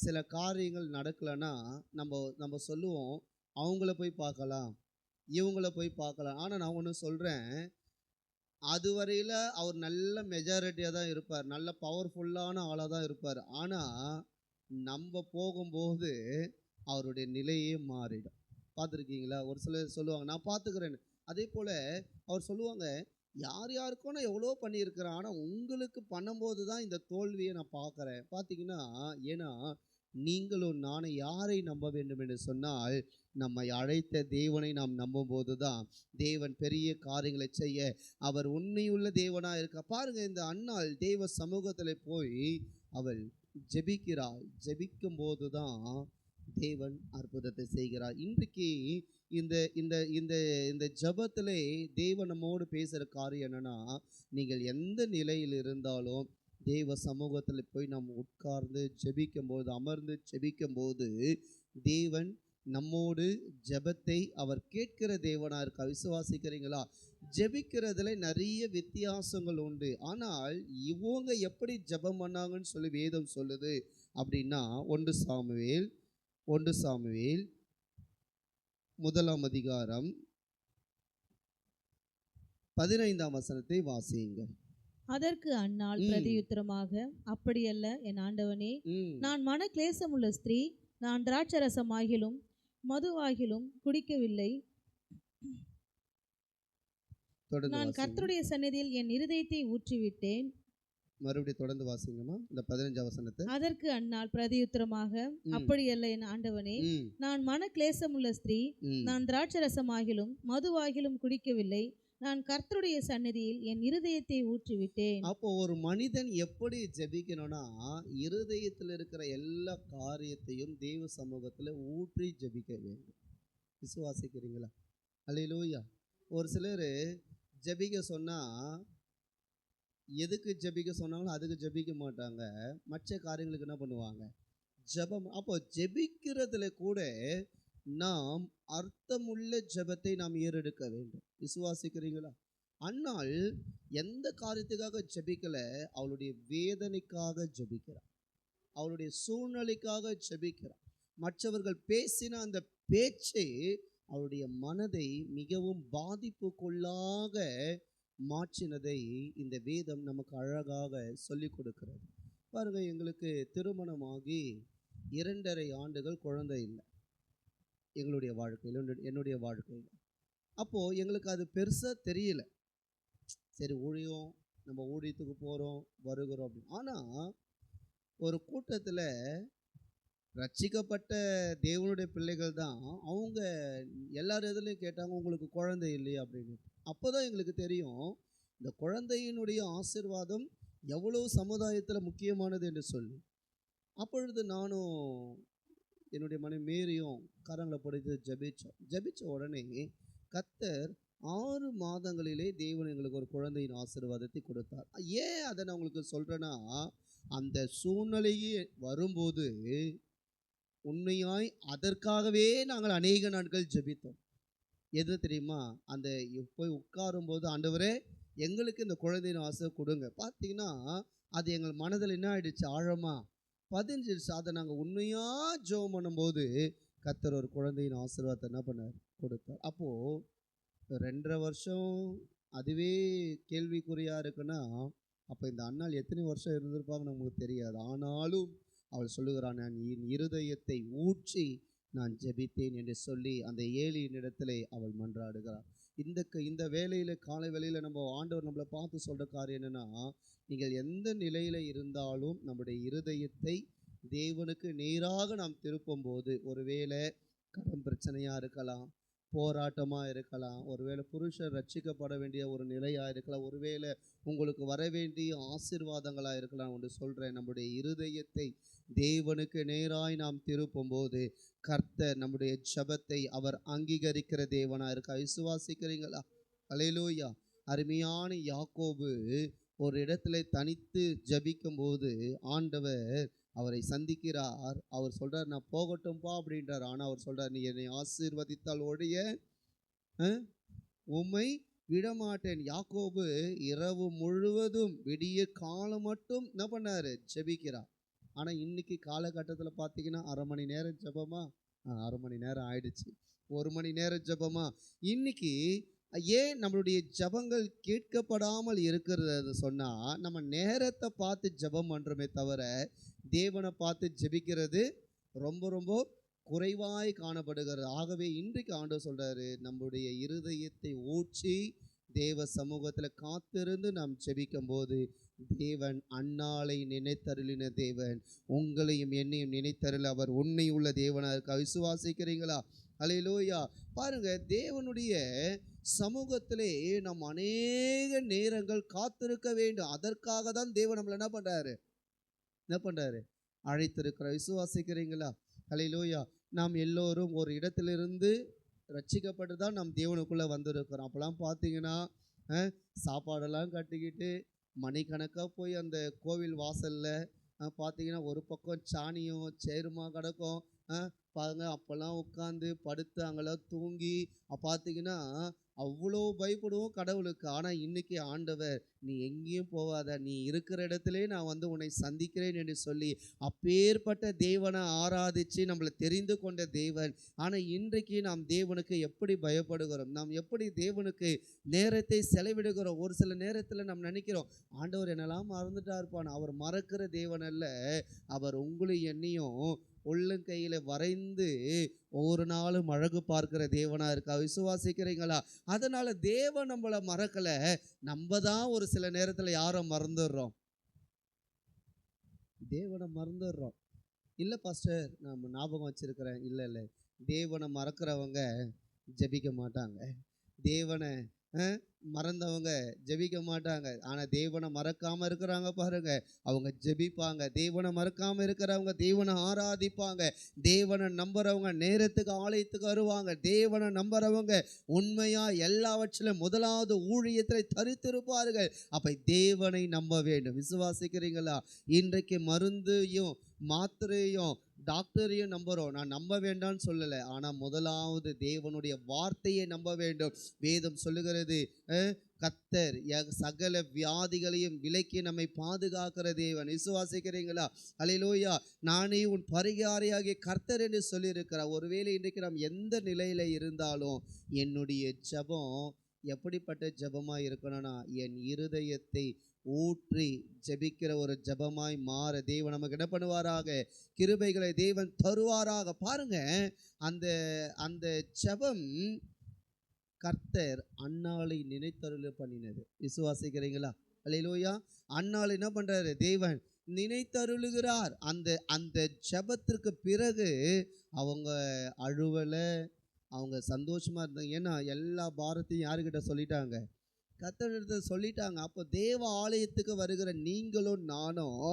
சில காரியங்கள் நடக்கலைன்னா நம்ம சொல்லுவோம், அவங்கள போய் பார்க்கலாம், இவங்கள போய் பார்க்கலாம். ஆனால் நான் ஒன்று சொல்கிறேன், அதுவரையில் அவர் நல்ல மெஜாரிட்டியாக தான் இருப்பார், நல்ல பவர்ஃபுல்லான ஆளாக தான் இருப்பார். ஆனால் நம்ம போகும்போது அவருடைய நிலையே மாறிடும். பார்த்துருக்கீங்களா? ஒரு சிலர் சொல்லுவாங்க நான் பார்த்துக்கிறேன்னு. அதே போல் அவர் சொல்லுவாங்க, யார் யாருக்கும் நான் எவ்வளோ பண்ணியிருக்கிறேன், ஆனால் உங்களுக்கு பண்ணும்போது தான் இந்த தோல்வியை நான் பார்க்குறேன். பார்த்தீங்கன்னா, ஏன்னா நீங்களும் நானும் யாரை நம்ப வேண்டும் என்று சொன்னால் நம்மை அழைத்த தேவனை நாம் நம்பும்போது தான் தேவன் பெரிய காரியங்களை செய்ய அவர் உண்மையுள்ள தேவனாக இருக்கா. பாருங்கள், இந்த அன்னாள் தேவ சமூகத்தில் போய் அவள் ஜெபிக்கிறாள். ஜெபிக்கும் போது தான் தேவன் அற்புதத்தை செய்கிறார். இன்றைக்கு இந்த இந்த இந்த இந்த ஜபத்திலே தேவன் நம்மோடு பேசுகிற காரியம் என்னென்னா, நீங்கள் எந்த நிலையில் இருந்தாலும் தேவ சமூகத்தில் போய் நாம் உட்கார்ந்து ஜெபிக்கும்போது, அமர்ந்து ஜெபிக்கும்போது தேவன் நம்மோடு ஜெபத்தை அவர் கேட்கிற தேவனாக இருக்கா. விசுவாசிக்கிறீங்களா? ஜெபிக்கிறதுல நிறைய வித்தியாசங்கள் உண்டு. ஆனால் இவங்க எப்படி ஜெபம் பண்ணாங்கன்னு சொல்லி வேதம் சொல்லுது அப்படின்னா, 1 சாமுவேல் 1 அதிகாரம் 15 வசனத்தை வாசியுங்கள். அதற்கு அன்னாள் பிரதியுத்தரமாக, அப்படியல்ல என் ஆண்டவனே, நான் மன கிளேசமுள்ள ஸ்திரீ, நான் திராட்சரசமாகிலும் மதுவாகிலும் குடிக்கவில்லை. நான் கர்த்தருடைய சந்நிதியில் என் இருதயத்தை ஊற்றிவிட்டேன். மறுபடியும் தொடர்ந்து வாசிங்கம்மா இந்த 15 வசனத்தை. அதற்கு அன்னாள் பிரதியுத்தரமாக, அப்படியல்ல என் ஆண்டவனே, நான் மன கிளேசமுள்ள ஸ்திரீ, நான் திராட்சரசமாகிலும் மதுவாகிலும் குடிக்கவில்லை. நான் கர்த்தருடைய சந்நிதியில் என் இருதயத்தை ஊற்றிவிட்டேன். அப்போ ஒரு மனிதன் எப்படி ஜெபிக்கணும்னா, இருதயத்தில் இருக்கிற எல்லா காரியத்தையும் தேவ சமூகத்தில் ஊற்றி ஜெபிக்க வேண்டும். விசுவாசிக்கிறீங்களா? அல்லேலூயா. ஒரு சிலர் ஜெபிக்க சொன்னால் எதுக்கு ஜெபிக்க சொன்னாலும் அதுக்கு ஜெபிக்க மாட்டாங்க, மற்ற காரியங்களுக்கு என்ன பண்ணுவாங்க? ஜெபம். அப்போ ஜெபிக்கிறதுல கூட நாம் அர்த்தமுள்ள ஜெபத்தை நாம் ஏறெடுக்க வேண்டும். விசுவாசிக்கிறீங்களா? அன்னாள் எந்த காரியத்துக்காக ஜெபிக்கல, அவளுடைய வேதனைக்காக ஜெபிக்கிறார், அவளுடைய சூழ்நிலைக்காக ஜெபிக்கிறார். மற்றவர்கள் பேசின அந்த பேச்சை அவளுடைய மனதை மிகவும் பாதிப்புக்குள்ளாக மாற்றினதை இந்த வேதம் நமக்கு அழகாக சொல்லி கொடுக்கிறது. பாருங்க, எங்களுக்கு திருமணமாகி 2.5 ஆண்டுகள் குழந்தை இல்லை எங்களுடைய வாழ்க்கையில், என்னுடைய வாழ்க்கையில். அப்போது எங்களுக்கு அது பெருசாக தெரியல. சரி, ஊழியம், நம்ம ஊழியத்துக்கு போகிறோம் வருகிறோம் அப்படின்னு. ஆனால் ஒரு கூட்டத்தில் ரட்சிக்கப்பட்ட தேவனுடைய பிள்ளைகள் தான், அவங்க எல்லார் எதுலையும் கேட்டாங்க, உங்களுக்கு குழந்தை இல்லையா அப்படின்னு. அப்போ தான் எங்களுக்கு தெரியும் இந்த குழந்தையினுடைய ஆசீர்வாதம் எவ்வளோ சமுதாயத்தில் முக்கியமானது என்று சொல்லி. அப்பொழுது நானும் என்னுடைய மனைவி மேரியும் கரங்களை பிடித்து ஜெபிச்ச உடனே கர்த்தர் 6 மாதங்களிலே தேவன் எங்களுக்கு ஒரு குழந்தையின் ஆசீர்வாதத்தை கொடுத்தார். ஏன் அதை நான் உங்களுக்கு சொல்கிறேன்னா, அந்த சூழ்நிலையே வரும்போது உண்மையாய் அதற்காகவே நாங்கள் அநேக நாட்கள் ஜெபித்தோம். எது தெரியுமா? அந்த போய் உட்காரும்போது, ஆண்டவரே எங்களுக்கு இந்த குழந்தையின் ஆசை கொடுங்க. பார்த்தீங்கன்னா அது எங்கள் மனதில் என்ன ஆயிடுச்சு, ஆழமா பதிஞ்சிருச்சு. அதை நாங்கள் உண்மையாக ஜெபம் பண்ணும்போது கர்த்தர் ஒரு குழந்தையின் ஆசீர்வாதத்தை என்ன பண்ணார், கொடுத்தார். அப்போது 2.5 வருஷம் அதுவே கேள்விக்குறியாக இருக்குன்னா, அப்போ இந்த அண்ணாள் எத்தனை வருஷம் இருந்திருப்பாங்க நமக்கு தெரியாது. ஆனாலும் அவள் சொல்லுகிறான், நான் என் இருதயத்தை ஊற்றி நான் ஜெபித்தேன் என்று சொல்லி அந்த ஏலியின் இடத்திலே அவள் மன்றாடுகிறாள். இந்த வேலையில், காலை வேளையில் நம்ம ஆண்டவர் நம்மளை பார்த்து சொல்கிற காரியம் என்னென்னா, நீங்கள் எந்த நிலையில் இருந்தாலும் நம்முடைய இருதயத்தை தேவனுக்கு நேராக நாம் திருப்பும்போது, ஒருவேளை கடன் பிரச்சனையாக இருக்கலாம், போராட்டமாக இருக்கலாம், ஒருவேளை புருஷர் ரட்சிக்கப்பட வேண்டிய ஒரு நிலையாக இருக்கலாம், ஒருவேளை உங்களுக்கு வர வேண்டிய ஆசீர்வாதங்களாக இருக்கலாம். ஒன்று சொல்கிறேன், நம்முடைய இருதயத்தை தேவனுக்கு நேராய் நாம் திருப்பும்போது கர்த்தர் நம்முடைய ஜெபத்தை அவர் அங்கீகரிக்கிற தேவனாக இருக்கா. விசுவாசிக்கிறீங்களா? அல்லேலூயா. அருமையான யாக்கோபு ஒரு இடத்துல தனித்து ஜபிக்கும் போது ஆண்டவர் அவரை சந்திக்கிறார். அவர் சொல்றார், நான் போகட்டும்பா அப்படின்றார். ஆனால் அவர் சொல்றார், நீ என்னை ஆசீர்வதித்தால் ஒழிய உம்மை விடமாட்டேன். யாக்கோபு இரவு முழுவதும் விடிய காலம் மட்டும் என்ன பண்ணாரு, ஜெபிக்கிறார். ஆனால் இன்னைக்கு காலகட்டத்தில் பார்த்தீங்கன்னா 1/2 மணி நேரம் ஜெபமா, 1/2 மணி நேரம் ஆயிடுச்சு, 1 மணி நேரம் ஜெபமா. இன்னைக்கு ஏன் நம்மளுடைய ஜெபங்கள் கேட்கப்படாமல் இருக்கிறது சொன்னால், நம்ம நேரத்தை பார்த்து ஜெபம் பண்ணுறோமே தவிர தேவனை பார்த்து ஜெபிக்கிறது ரொம்ப ரொம்ப குறைவாய் காணப்படுகிறது. ஆகவே இன்றைக்கு ஆண்டவர் சொல்கிறாரு, நம்முடைய இருதயத்தை ஊற்றி தேவ சமூகத்தில் காத்திருந்து நாம் ஜெபிக்கும் போது தேவன் அன்னாளை நினைத்தருளின தேவன் உங்களையும் என்னையும் நினைத்தருள் அவர் உண்மை உள்ள தேவனாக இருக்கா. விசுவாசிக்கிறீங்களா? அல்லேலூயா. பாருங்க, தேவனுடைய சமூகத்திலே நாம் அநேக நேரங்கள் காத்திருக்க வேண்டும். அதற்காக தான் தேவன் நம்மளை என்ன பண்றாரு, அழைத்திருக்கிறார். விசுவாசிக்கிறீங்களா? அல்லேலூயா. நாம் எல்லோரும் ஒரு இடத்திலிருந்து ரட்சிக்கப்பட்டு தான் நாம் தேவனுக்குள்ளே வந்திருக்கிறோம். அப்போலாம் பார்த்தீங்கன்னா சாப்பாடெல்லாம் கட்டிக்கிட்டு மணிக்கணக்காக போய் அந்த கோவில் வாசலில் பார்த்தீங்கன்னா ஒரு பக்கம் சாணியும் சேருமா கிடக்கும். பாருங்க, அப்போல்லாம் உட்காந்து படுத்து அங்கெல்லாம் தூங்கி பார்த்தீங்கன்னா அவ்வளோ பயப்படுவோம் கடவுளுக்கு. ஆனால் இன்னைக்கு ஆண்டவர், நீ எங்கேயும் போகாத, நீ இருக்கிற இடத்துல நான் வந்து உன்னை சந்திக்கிறேன் என்று சொல்லி அப்பேற்பட்ட தேவனை ஆராதித்து நம்மளை தெரிந்து கொண்ட தேவன். ஆனால் இன்றைக்கு நாம் தேவனுக்கு எப்படி பயப்படுகிறோம், நாம் எப்படி தேவனுக்கு நேரத்தை செலவிடுகிறோம். ஒரு சில நேரத்தில் நாம் நினைக்கிறோம், ஆண்டவர் என்னெல்லாம் மறந்துட்டா இருப்பான். அவர் மறக்கிற தேவன் அல்ல, அவர் உங்களையும் என்னையும் உள்ளங்கையில் வரைந்து ஒவ்வொரு நாளும் அழகு பார்க்கிற தேவனாக இருக்கா. விசுவாசிக்கிறீங்களா? அதனால் தேவன் நம்மளை மறக்கலை, நம்ம தான் ஒரு சில நேரத்தில் யாரை மறந்துடுறோம், தேவனை மறந்துடுறோம். இல்லை பாஸ்டர், நான் ஞாபகம் வச்சிருக்கிறேன். இல்லை, தேவனை மறக்கிறவங்க ஜெபிக்க மாட்டாங்க, தேவனை மறந்தவங்க ஜெபிக்க மாட்டாங்க. ஆனால் தேவனை மறக்காமல் இருக்கிறாங்க பாருங்க, அவங்க ஜெபிப்பாங்க. தேவனை மறக்காமல் இருக்கிறவங்க தேவனை ஆராதிப்பாங்க. தேவனை நம்புறவங்க நேரத்துக்கு ஆலயத்துக்கு வருவாங்க. தேவனை நம்புறவங்க உண்மையாக எல்லாவற்றிலும் முதலாவது ஊழியத்தில் தரித்திருப்பார்கள். அப்போ தேவனை நம்ப வேண்டும். விசுவாசிக்கிறீங்களா? இன்றைக்கு மருந்தையும் மாத்திரையும் டாக்டரையும் நம்புகிறோம். நான் நம்ப வேண்டாம்னு சொல்லலை, ஆனால் முதலாவது தேவனுடைய வார்த்தையை நம்ப வேண்டும். வேதம் சொல்லுகிறது, கர்த்தர் சகல வியாதிகளையும் விலக்கி நம்மை பாதுகாக்கிற தேவன். விசுவாசிக்கிறீங்களா? அல்லேலூயா. நானே உன் பரிகாரியாகிய கர்த்தர் என்று சொல்லியிருக்கிறார். ஒருவேளை இன்றைக்கு நாம் எந்த நிலையில் இருந்தாலும் என்னுடைய ஜெபம் எப்படிப்பட்ட ஜெபமாக இருக்கணும்னா, என் இருதயத்தை ஊற்றி ஜெபிக்கிற ஒரு ஜெபமாய் மாற தேவன் நமக்கு என்ன பண்ணுவாராக, கிருபைகளை தேவன் தருவாராக. பாருங்க, அந்த அந்த ஜெபம் கர்த்தர் அன்னாளை நினைத்தருள பண்ணினது. விசுவாசிக்கிறீங்களா? அல்லேலூயா. அன்னாள் என்ன பண்றாரு, தேவன் நினைத்தருளுகிறார். அந்த ஜெபத்திற்கு பிறகு அவங்க அழுவலை, அவங்க சந்தோஷமா இருந்தாங்க. ஏன்னா எல்லா பாரத்தையும் யாருக்கிட்ட சொல்லிட்டாங்க, கர்த்தரிடத்தை சொல்லிட்டாங்க. அப்போ தேவ ஆலயத்துக்கு வருகிற நீங்களும் நானும்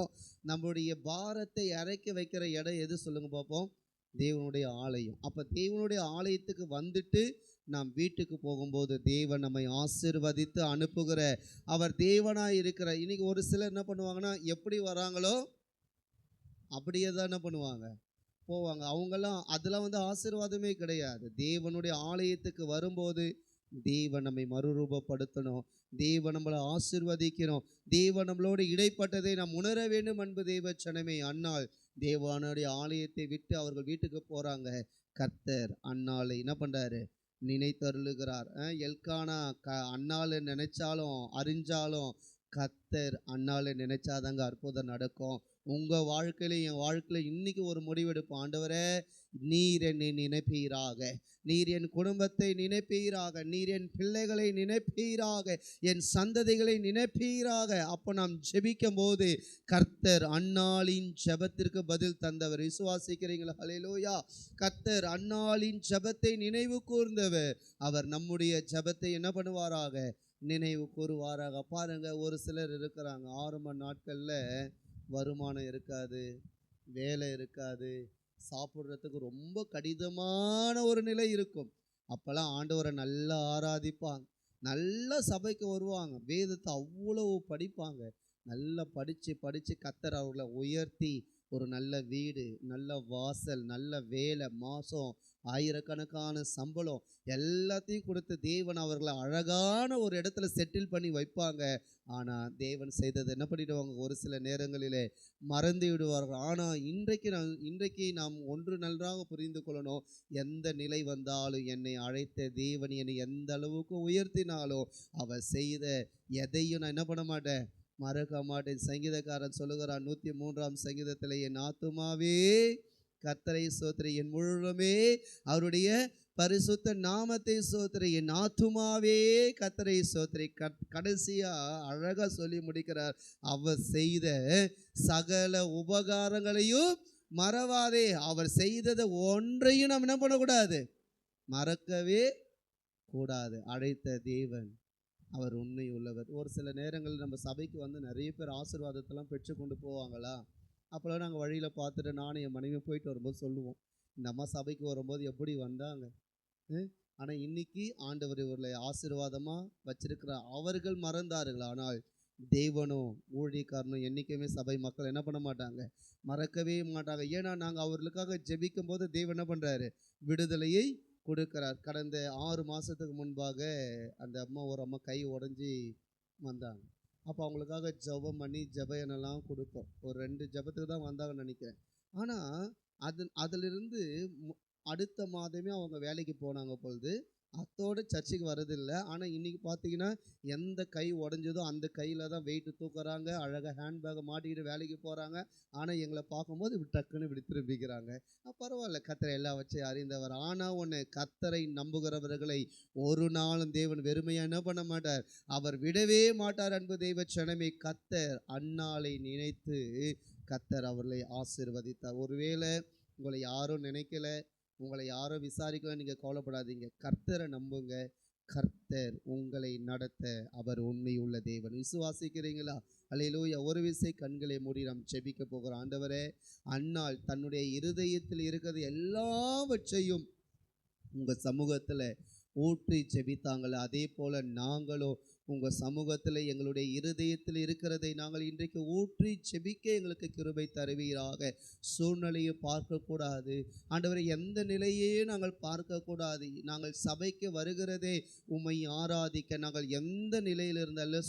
நம்முடைய பாரத்தை இறக்கி வைக்கிற இடம் எது சொல்லுங்க பார்ப்போம்? தேவனுடைய ஆலயம். அப்போ தேவனுடைய ஆலயத்துக்கு வந்துட்டு நாம் வீட்டுக்கு போகும்போது தேவன் நம்மை ஆசீர்வதித்து அனுப்புகிற அவர் தேவனாய் இருக்கிற. இன்னைக்கு ஒரு சிலர் என்ன பண்ணுவாங்கன்னா, எப்படி வராங்களோ அப்படியே தான் என்ன பண்ணுவாங்க, போவாங்க. அவங்கெல்லாம் அதெல்லாம் வந்து ஆசீர்வாதமே கிடையாது. தேவனுடைய ஆலயத்துக்கு வரும்போது தேவன் நம்மை மறுரூபப்படுத்தணும், தேவன் நம்மளை ஆசீர்வதிக்கணும், தேவன் நம்மளோடு இடைப்பட்டதை நாம் உணர வேண்டும். அன்பு தேவ சனமே, அன்னாள் தேவனுடைய ஆலயத்தை விட்டு அவர்கள் வீட்டுக்கு போறாங்க. கர்த்தர் அன்னாளை என்ன பண்றாரு? நினைத்தருளுகிறார். எல்கானா அன்னாளை நினைச்சாலும் அறிஞ்சாலும் கர்த்தர் அன்னாளை நினைச்சாதாங்க அற்புதம் நடக்கும். உங்கள் வாழ்க்கையில என் வாழ்க்கையில் இன்னைக்கு ஒரு முடிவெடுப்போம். ஆண்டவரே, நீர் என்னை நினைப்பீராக, நீர் என் குடும்பத்தை நினைப்பீராக, நீர் என் பிள்ளைகளை நினைப்பீராக, என் சந்ததிகளை நினைப்பீராக. அப்போ நாம் ஜெபிக்கும் போது கர்த்தர் அன்னாளின் ஜெபத்திற்கு பதில் தந்தவர். விசுவாசிக்கிறீங்களா? ஹல்லேலூயா. கர்த்தர் அன்னாளின் ஜெபத்தை நினைவு கூர்ந்தவர். அவர் நம்முடைய ஜெபத்தை என்ன பண்ணுவாராக? நினைவு கூறுவாராக. பாருங்க, ஒரு சிலர் இருக்கிறாங்க, ஆரம்ப நாட்களில் வருமானம் இருக்காது, வேலை இருக்காது, சாப்பிட்றதுக்கு ரொம்ப கடினமான ஒரு நிலை இருக்கும். அப்போல்லாம் ஆண்டவரை நல்லா ஆராதிப்பாங்க, நல்ல சபைக்கு வருவாங்க, வேதத்தை அவ்வளவு படிப்பாங்க. நல்லா படித்து கர்த்தர் அவர்களை உயர்த்தி ஒரு நல்ல வீடு, நல்ல வாசல், நல்ல வேலை, மாதம் ஆயிரக்கணக்கான சம்பளம் எல்லாத்தையும் கொடுத்து தேவன் அவர்களை அழகான ஒரு இடத்துல செட்டில் பண்ணி வைப்பாங்க. ஆனால் தேவன் செய்தது என்ன பண்ணிடுவாங்க? ஒரு சில நேரங்களிலே மறந்து விடுவார்கள். ஆனால் இன்றைக்கு நாம் ஒன்று நன்றாக புரிந்து கொள்ளணும். எந்த நிலை வந்தாலும் என்னை அழைத்த தேவன் என்னை எந்த அளவுக்கு உயர்த்தினாலும் அவர் செய்த எதையும் நான் என்ன பண்ண மாட்டேன், மறக்க மாட்டேன். சங்கீதக்காரன் சொல்லுகிறான் 103ஆம் சங்கீதத்தில், என் ஆத்துமாவே கர்த்தரை ஸ்தோத்திரி, என் முழுமே அவருடைய பரிசுத்த நாமத்தை ஸ்தோத்திரி, என் ஆத்துமாவே கர்த்தரை ஸ்தோத்திரி. கடைசியா அழகா சொல்லி முடிக்கிறார், அவர் செய்த சகல உபகாரங்களையும் மறவாதே. அவர் செய்ததை ஒன்றையும் நாம் என்ன பண்ணக்கூடாது? மறக்கவே கூடாது. அழைத்த தேவன் அவர் உண்மை உள்ளவர். ஒரு சில நேரங்களில் நம்ம சபைக்கு வந்து நிறைய பேர் ஆசீர்வாதத்தெல்லாம் பெற்றுக்கொண்டு போவாங்களா? அப்போல்லாம் நாங்கள் வழியில் பார்த்துட்டு நானும் என் மனைவி போயிட்டு வரும்போது சொல்லுவோம், இந்த அம்மா சபைக்கு வரும்போது எப்படி வந்தாங்க. ஆனால் இன்னைக்கு ஆண்டவர் இவர்களை ஆசீர்வாதமாக வச்சிருக்கிறார். அவர்கள் மறந்தார்கள், ஆனால் தேவனும் ஊழியக்காரனும் என்றைக்குமே சபை மக்கள் என்ன பண்ண மாட்டாங்க, மறக்கவே மாட்டாங்க. ஏன்னா நாங்கள் அவர்களுக்காக ஜெபிக்கும் போது தேவன் என்ன பண்ணுறாரு? விடுதலையை கொடுக்கிறார். கடந்த 6 மாதத்துக்கு முன்பாக அந்த ஒரு அம்மா கை உடஞ்சி வந்தாங்க. அப்போ அவங்களுக்காக ஜெபம் பண்ணி ஜெபம் கொடுத்தோம். ஒரு 2 ஜெபத்துக்கு தான் வந்தாங்கன்னு நினைக்கிறேன். ஆனால் அதிலிருந்து அடுத்த மாதமே அவங்க வேலைக்கு போனாங்க பொழுது அத்தோடு சர்ச்சுக்கு வரதில்லை. ஆனால் இன்றைக்கி பார்த்தீங்கன்னா எந்த கை உடஞ்சதோ அந்த கையில் தான் வெயிட்டு தூக்குறாங்க, அழகாக ஹேண்ட்பேக்கை மாட்டிக்கிட்டு வேலைக்கு போகிறாங்க. ஆனால் எங்களை பார்க்கும்போது இப்படி டக்குன்னு இப்படி திரும்பிக்கிறாங்க. பரவாயில்ல, கர்த்தரை எல்லாம் வச்சு அறிந்தவர். ஆனால் ஒன்று, கர்த்தரை நம்புகிறவர்களை ஒரு நாளும் தேவன் வெறுமையாக என்ன பண்ண மாட்டார், அவர் விடவே மாட்டார். அன்பு தெய்வ சனமே, கர்த்தர் அன்னாளை நினைத்து கர்த்தர் அவர்களை ஆசீர்வதித்தார். ஒருவேளை உங்களை யாரும் நினைக்கல, உங்களை யாரும் விசாரிக்கல, நீங்கள் கவலைப்படாதீங்க. கர்த்தரை நம்புங்க, கர்த்தர் உங்களை நடத்த அவர் உண்மை உள்ள தேவன். விசுவாசிக்கிறீங்களா? அல்லேலூயா. ஒரு விசை கண்களை மூடி நாம் ஜெபிக்க போகிறோம். ஆண்டவரே, அன்னாள் தன்னுடைய இருதயத்தில் இருக்கிறது எல்லாவற்றையும் உங்கள் சமூகத்தில் ஊற்றி ஜெபித்தாங்களே, அதே போல் நாங்களும் உங்கள் சமூகத்தில் எங்களுடைய இருதயத்தில் இருக்கிறதை நாங்கள் இன்றைக்கு ஊற்றி ஜெபிக்க எங்களுக்கு கிருபை தருவீராக. சூழ்நிலையை பார்க்கக்கூடாது ஆண்டவரை, எந்த நிலையே நாங்கள் பார்க்கக்கூடாது. நாங்கள் சபைக்கு வருகிறதே உம்மை ஆராதிக்க. நாங்கள் எந்த நிலையில் இருந்தாலும்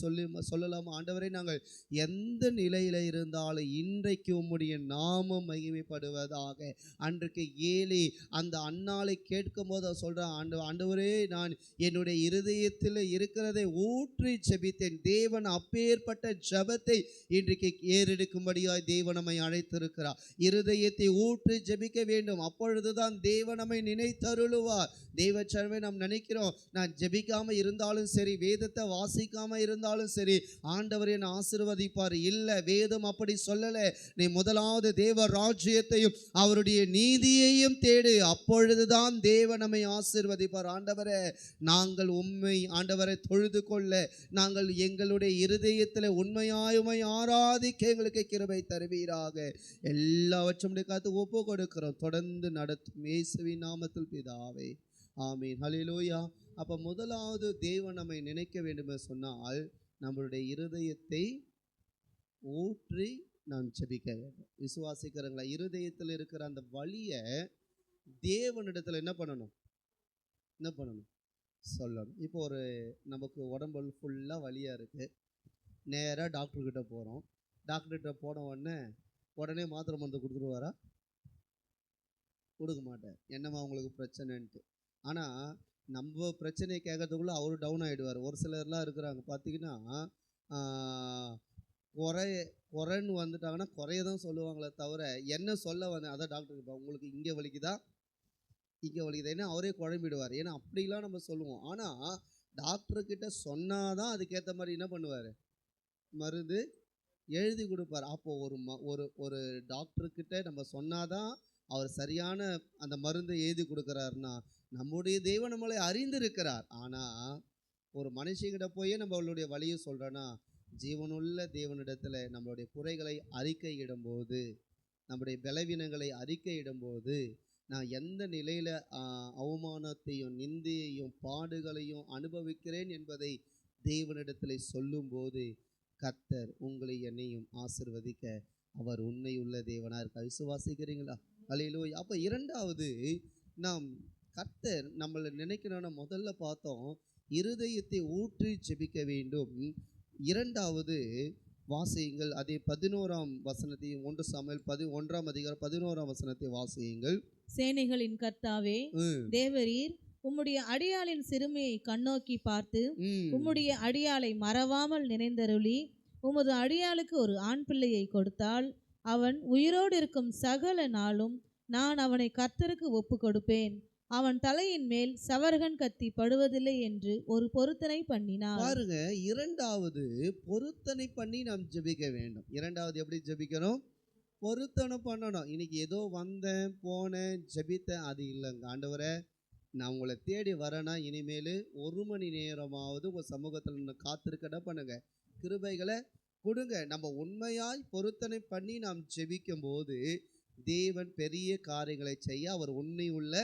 சொல்லலாம் ஆண்டவரை, நாங்கள் எந்த நிலையில் இருந்தாலும் இன்றைக்கு உம்முடைய நாமம் மகிமைப்படுவதாக. அன்றைக்கு ஏலி அந்த அன்னாளை கேட்கும் போது சொல்கிறான், ஆண்டவரே, நான் என்னுடைய இருதயத்தில் இருக்கிறதை ஊற்றி ஜெபித்தேன். தேவன் அப்பேற்பட்ட ஜெபத்தை இன்றைக்கு ஏறெடுக்கும்படியாய் தேவன் நம்மை அழைத்திருக்கிறார். இருதயத்தை ஊற்றி ஜெபிக்க வேண்டும், அப்பொழுதுதான் தேவன் நம்மை நினைத்தருளுவார். தேவச்சனமே, நாம் நினைக்கிறோம், நான் ஜெபிக்காம இருந்தாலும் சரி, வேதத்தை வாசிக்காம இருந்தாலும் சரி, ஆண்டவர் என்னை ஆசீர்வதிப்பார். இல்லை, வேதம் அப்படி சொல்லலை. நீ முதலாவது தேவ ராஜ்யத்தையும் அவருடைய நீதியையும் தேடு, அப்பொழுதுதான் தேவன் நம்மை ஆசீர்வதிப்பார். ஆண்டவரே, நாங்கள் உண்மை ஆண்டவரை தொழுது கொள்ள, நாங்கள் எங்களுடைய இருதயத்தில் உண்மையாயுமை ஆராதிக்க எங்களுக்கு கிருபை தருவீராக. எல்லாவற்றும் காத்து ஒப்பு கொடுக்கிறோம். தொடர்ந்து நடத்தும் இயேசுவின் நாமத்தில் பிதாவே, ஆமீன். ஹல்லேலூயா. அப்போ முதலாவது தேவன் நம்மை நினைக்க வேண்டும் சொன்னால் நம்மளுடைய இருதயத்தை ஊற்றி நாம் ஜெபிக்க வேண்டும். விசுவாசிக்கிறவங்களா இருதயத்தில் இருக்கிற அந்த வலியை தேவனிடத்தில் என்ன பண்ணணும் சொல்லணும். இப்போ ஒரு நமக்கு உடம்பு ஃபுல்லாக வலியாக இருக்குது, நேராக டாக்டர்கிட்ட போகிறோம். டாக்டர்கிட்ட போன உடனே மாத்திரை மருந்து கொடுத்துருவாரா? கொடுக்க மாட்டார். என்னம்மா உங்களுக்கு பிரச்சனைன்ட்டு. ஆனால் நம்ம பிரச்சனையை கேட்கறதுக்குள்ளே அவரு டவுன் ஆகிடுவார். ஒரு சிலர்லாம் இருக்கிறாங்க பார்த்தீங்கன்னா, குறைன்னு வந்துட்டாங்கன்னா குறைய தான் சொல்லுவாங்களே தவிர என்ன சொல்ல வந்தேன் அதான் டாக்டருக்கு உங்களுக்கு இங்கே வலிக்குதா ஏன்னா அவரே குழம்பிடுவார். ஏன்னா அப்படிலாம் நம்ம சொல்லுவோம். ஆனால் டாக்டர்கிட்ட சொன்னாதான் அதுக்கேற்ற மாதிரி என்ன பண்ணுவார், மருந்து எழுதி கொடுப்பார். அப்போது ஒரு டாக்டர்கிட்ட நம்ம சொன்னாதான் அவர் சரியான அந்த மருந்தை எழுதி கொடுக்குறாருன்னா நம்முடைய தெய்வம் நம்மளை அறிந்திருக்கிறார். ஆனால் ஒரு மனுஷங்கிட்ட போய் நம்ம அவளுடைய வழியை சொல்கிறோன்னா, ஜீவனுள்ள தேவனிடத்தில் நம்மளுடைய குறைகளை அறிக்கையிடும்போது, நம்முடைய பலவீனங்களை அறிக்கையிடும்போது, நான் எந்த நிலையில் அவமானத்தையும் நிந்தையையும் பாடுகளையும் அனுபவிக்கிறேன் என்பதை தேவனிடத்தில் சொல்லும்போது கர்த்தர் உங்களை என்னையும் ஆசிர்வதிக்க அவர் உண்மையுள்ள தேவனாக இருக்கார். விசுவாசிக்கிறீங்களா? அல்லேலூயா. அப்போ இரண்டாவது, நாம் கர்த்தர் நம்மளை நினைக்கணும்னா முதல்ல பார்த்தோம் இருதயத்தை ஊற்றி ஜெபிக்க வேண்டும். இரண்டாவது வாசியுங்கள், அதே 11ஆம் வசனத்தையும் 1 சாமுவேல் 1ஆம் அதிகாரம் 11ஆம் வசனத்தை வாசியுங்கள். சேனைகளின் கர்த்தாவே தேவரீர் உம்முடைய அடியாளின் சிறுமியை கண்ணோக்கி பார்த்து உம்முடைய அடியாளை மறவாமல் நினைந்தருளி உமது அடியாளுக்கு ஒரு ஆண் பிள்ளையை கொடுத்தால் அவன் உயிரோடு இருக்கும் சகல நாளும் நான் அவனை கர்த்தருக்கு ஒப்பு கொடுப்பேன். அவன் தலையின் மேல் சவர்கன் கத்தி படுவதில்லை என்று ஒரு பொருத்தனை பண்ணினார். பாருங்க, இரண்டாவது பொருத்தனை பண்ணி நாம் ஜெபிக்க வேண்டும். இரண்டாவது எப்படி ஜெபிக்கணும்? பொருத்தனை பண்ணணும். இன்னைக்கு ஏதோ வந்தேன் போனேன் ஜெபித்தேன் அது இல்லைங்க. ஆண்டவரே, நான் உங்களை தேடி வரேன்னா இனிமேல் 1 மணி நேரமாவது உங்கள் சமூகத்தில் காத்திருக்கட பண்ணுங்க, கிருபைகளை கொடுங்க. நம்ம உண்மையாய் பொருத்தனை பண்ணி நாம் ஜெபிக்கும் போது தேவன் பெரிய காரியங்களை செய்ய அவர் உண்மை உள்ள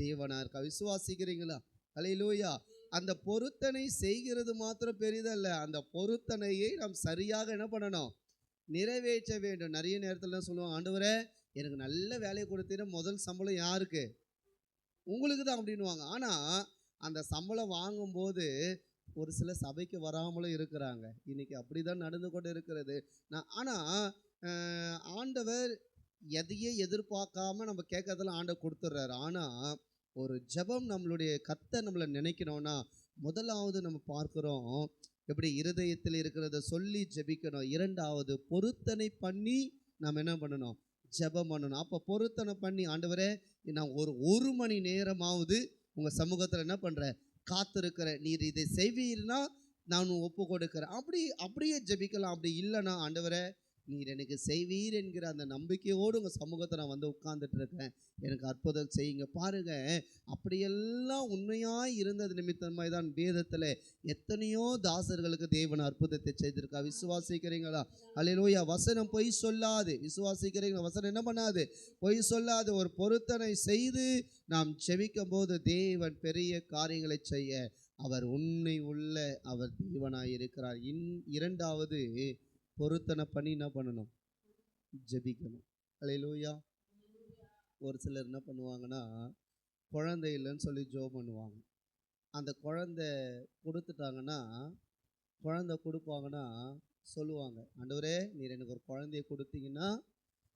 தேவனா இருக்கா. விசுவாசிக்கிறீங்களா? அல்லேலூயா. அந்த பொருத்தனை செய்கிறது மாத்திரம் பெரிதல்ல, அந்த பொருத்தனையை நாம் சரியாக என்ன பண்ணணும், நிறைவேற்ற வேண்டும். நிறைய நேரத்தில் என்ன சொல்லுவாங்க, ஆண்டவரே எனக்கு நல்ல வேலையை கொடுத்தீங்கன்னா முதல் சம்பளம் யாருக்கு? உங்களுக்கு தான் அப்படின்வாங்க. ஆனால் அந்த சம்பளம் வாங்கும்போது ஒரு சில சபைக்கு வராமலும் இருக்கிறாங்க. இன்னைக்கு அப்படி தான் நடந்து கொண்டு இருக்கிறது. ஆனால் ஆண்டவர் எதையே எதிர்பார்க்காம நம்ம கேட்கறதெல்லாம் ஆண்டவர் கொடுத்துட்றாரு. ஆனால் ஒரு ஜெபம் நம்மளுடைய கர்த்தர் நம்மளை நினைக்கணும்னா முதலாவது நம்ம பார்க்குறோம் எப்படி இருதயத்தில் இருக்கிறத சொல்லி ஜெபிக்கணும். இரண்டாவது பொருத்தனை பண்ணி நாம் என்ன பண்ணணும், ஜெபம் பண்ணணும். அப்போ பொருத்தனை பண்ணி, ஆண்டவரே நான் ஒரு மணி நேரமாவது உங்கள் சமூகத்தில் என்ன பண்ணுறேன், காத்திருக்கிறேன், நீர் இதை செய்வீர்னா நான் ஒப்பு கொடுக்குறேன். அப்படியே ஜெபிக்கலாம். அப்படி இல்லைன்னா, ஆண்டவரே நீர் எனக்கு செய்வீர் என்கிற அந்த நம்பிக்கையோடு உங்கள் சமூகத்தை நான் வந்து உட்கார்ந்துட்டு இருக்கேன், எனக்கு அற்புதம் செய்யுங்க. பாருங்க, அப்படியெல்லாம் உண்மையாய் இருந்தது நிமித்தமாய் தான் வேதத்தில் எத்தனையோ தாசர்களுக்கு தேவன் அற்புதத்தை செய்திருக்கா. விசுவாசிக்கிறீங்களா? அல்லேலூயா. வசனம் பொய் சொல்லாது. விசுவாசிக்கிறீங்களா? வசனம் என்ன பண்ணாது, பொய் சொல்லாது. ஒரு பொருத்தனை செய்து நாம் ஜெபிக்கும் போது தேவன் பெரிய காரியங்களை செய்ய அவர் உண்மை உள்ள அவர் தேவனாய் இருக்கிறார். இரண்டாவது பொருத்தனை பண்ணி என்ன பண்ணணும், ஜெபிக்கணும். அல்லேலூயா. ஒரு சிலர் என்ன பண்ணுவாங்கன்னா, குழந்தை இல்லைன்னு சொல்லி ஜெபம் பண்ணுவாங்க. அந்த குழந்தை கொடுத்துட்டாங்கன்னா, குழந்தை கொடுப்பாங்கன்னா சொல்லுவாங்க, ஆண்டவரே நீர் எனக்கு ஒரு குழந்தைய கொடுத்தீங்கன்னா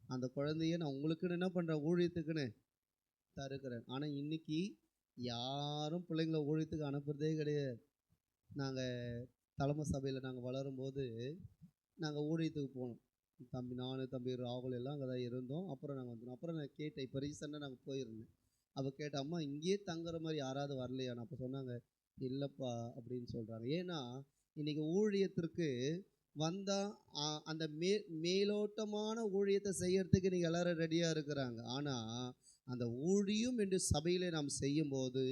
அந்த குழந்தைய நான் உங்களுக்குன்னு என்ன பண்ணுறேன், ஊழியத்துக்குன்னு தருக்கிறேன். ஆனால் இன்னைக்கு யாரும் பிள்ளைங்களை ஊழியத்துக்கு அனுப்புறதே கிடையாது. நாங்கள் தலைமை சபையில் நாங்கள் வளரும்போது நாங்கள் ஊழியத்துக்கு போனோம். தம்பி ராகுல் எல்லாம் அங்கே தான் இருந்தோம். அப்புறம் நாங்கள் வந்துடும். அப்புறம் நான் கேட்டேன், இப்போ ரீசெண்டாக நாங்கள் போயிருந்தேன். அப்போ கேட்டேன், அம்மா இங்கேயே தங்குற மாதிரி யாராவது வரலையான்னு. அப்போ சொன்னாங்க, இல்லைப்பா அப்படின்னு சொல்கிறாங்க. ஏன்னா இன்றைக்கி ஊழியத்திற்கு வந்தால் அந்த மேலோட்டமான ஊழியத்தை செய்யறதுக்கு நீங்கள் எல்லோரும் ரெடியாக இருக்கிறாங்க. ஆனால் அந்த ஊழியம் என்று சபையில் நாம் செய்யும்போது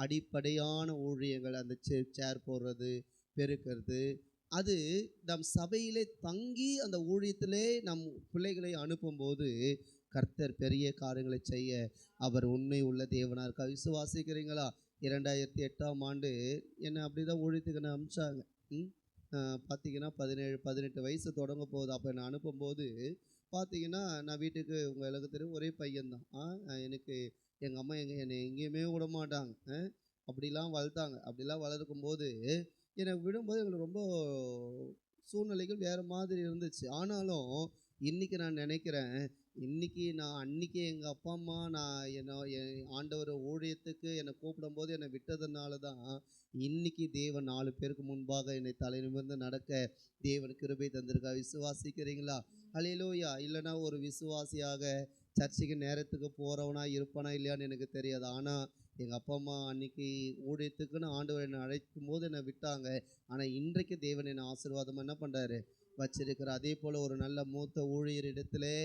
அடிப்படையான ஊழியங்கள், அந்த சேர் போடுறது, பெருக்கிறது, அது நம் சபையிலே தங்கி அந்த ஊழியத்திலே நம் பிள்ளைகளை அனுப்பும்போது கர்த்தர் பெரிய காரியங்களை செய்ய அவர் உண்மை உள்ள தேவனாக இருக்கா. விசுவாசிக்கிறீங்களா? 2008ஆம் ஆண்டு என்னை அப்படி தான் ஊழியத்துக்கு அனுப்பிச்சாங்க. பார்த்தீங்கன்னா 17-18 வயசு தொடங்க போகுது. அப்போ என்னை அனுப்பும்போது பார்த்தீங்கன்னா, நான் வீட்டுக்கு உங்களுக்கு தெரியும் ஒரே பையன்தான். எனக்கு எங்கள் அம்மா என்னை எங்கேயுமே விட மாட்டாங்க. அப்படிலாம் வளர்த்தாங்க. அப்படிலாம் வளர்க்கும்போது என்னை விடும்போது எங்களுக்கு ரொம்ப சூழ்நிலைகள் வேறு மாதிரி இருந்துச்சு. ஆனாலும் இன்றைக்கி நான் நினைக்கிறேன், அன்றைக்கி எங்கள் அப்பா அம்மா என் ஆண்டவர் ஊழியத்துக்கு என்னை கூப்பிடும்போது என்னை விட்டதுனால தான் இன்றைக்கி தேவன் 4 பேருக்கு முன்பாக என்னை தலை நிமிர்ந்து நடக்க தேவன் கிருபை தந்திருக்கா. விசுவாசிக்கிறீங்களா? அல்லேலூயா. இல்லைனா ஒரு விசுவாசியாக சர்ச்சுக்கு நேரத்துக்கு போகிறவனா இருப்பானா இல்லையான்னு எனக்கு தெரியாது. ஆனால் எங்கள் அப்பா அம்மா அன்றைக்கி ஊழியத்துக்குன்னு ஆண்டவர் என்னை அழைக்கும் போது என்னை விட்டாங்க. ஆனால் இன்றைக்கு தேவன் என்னை ஆசீர்வாதமாக என்ன பண்ணுறாரு வச்சிருக்கிறார். அதே போல் ஒரு நல்ல மூத்த ஊழியரிடத்திலே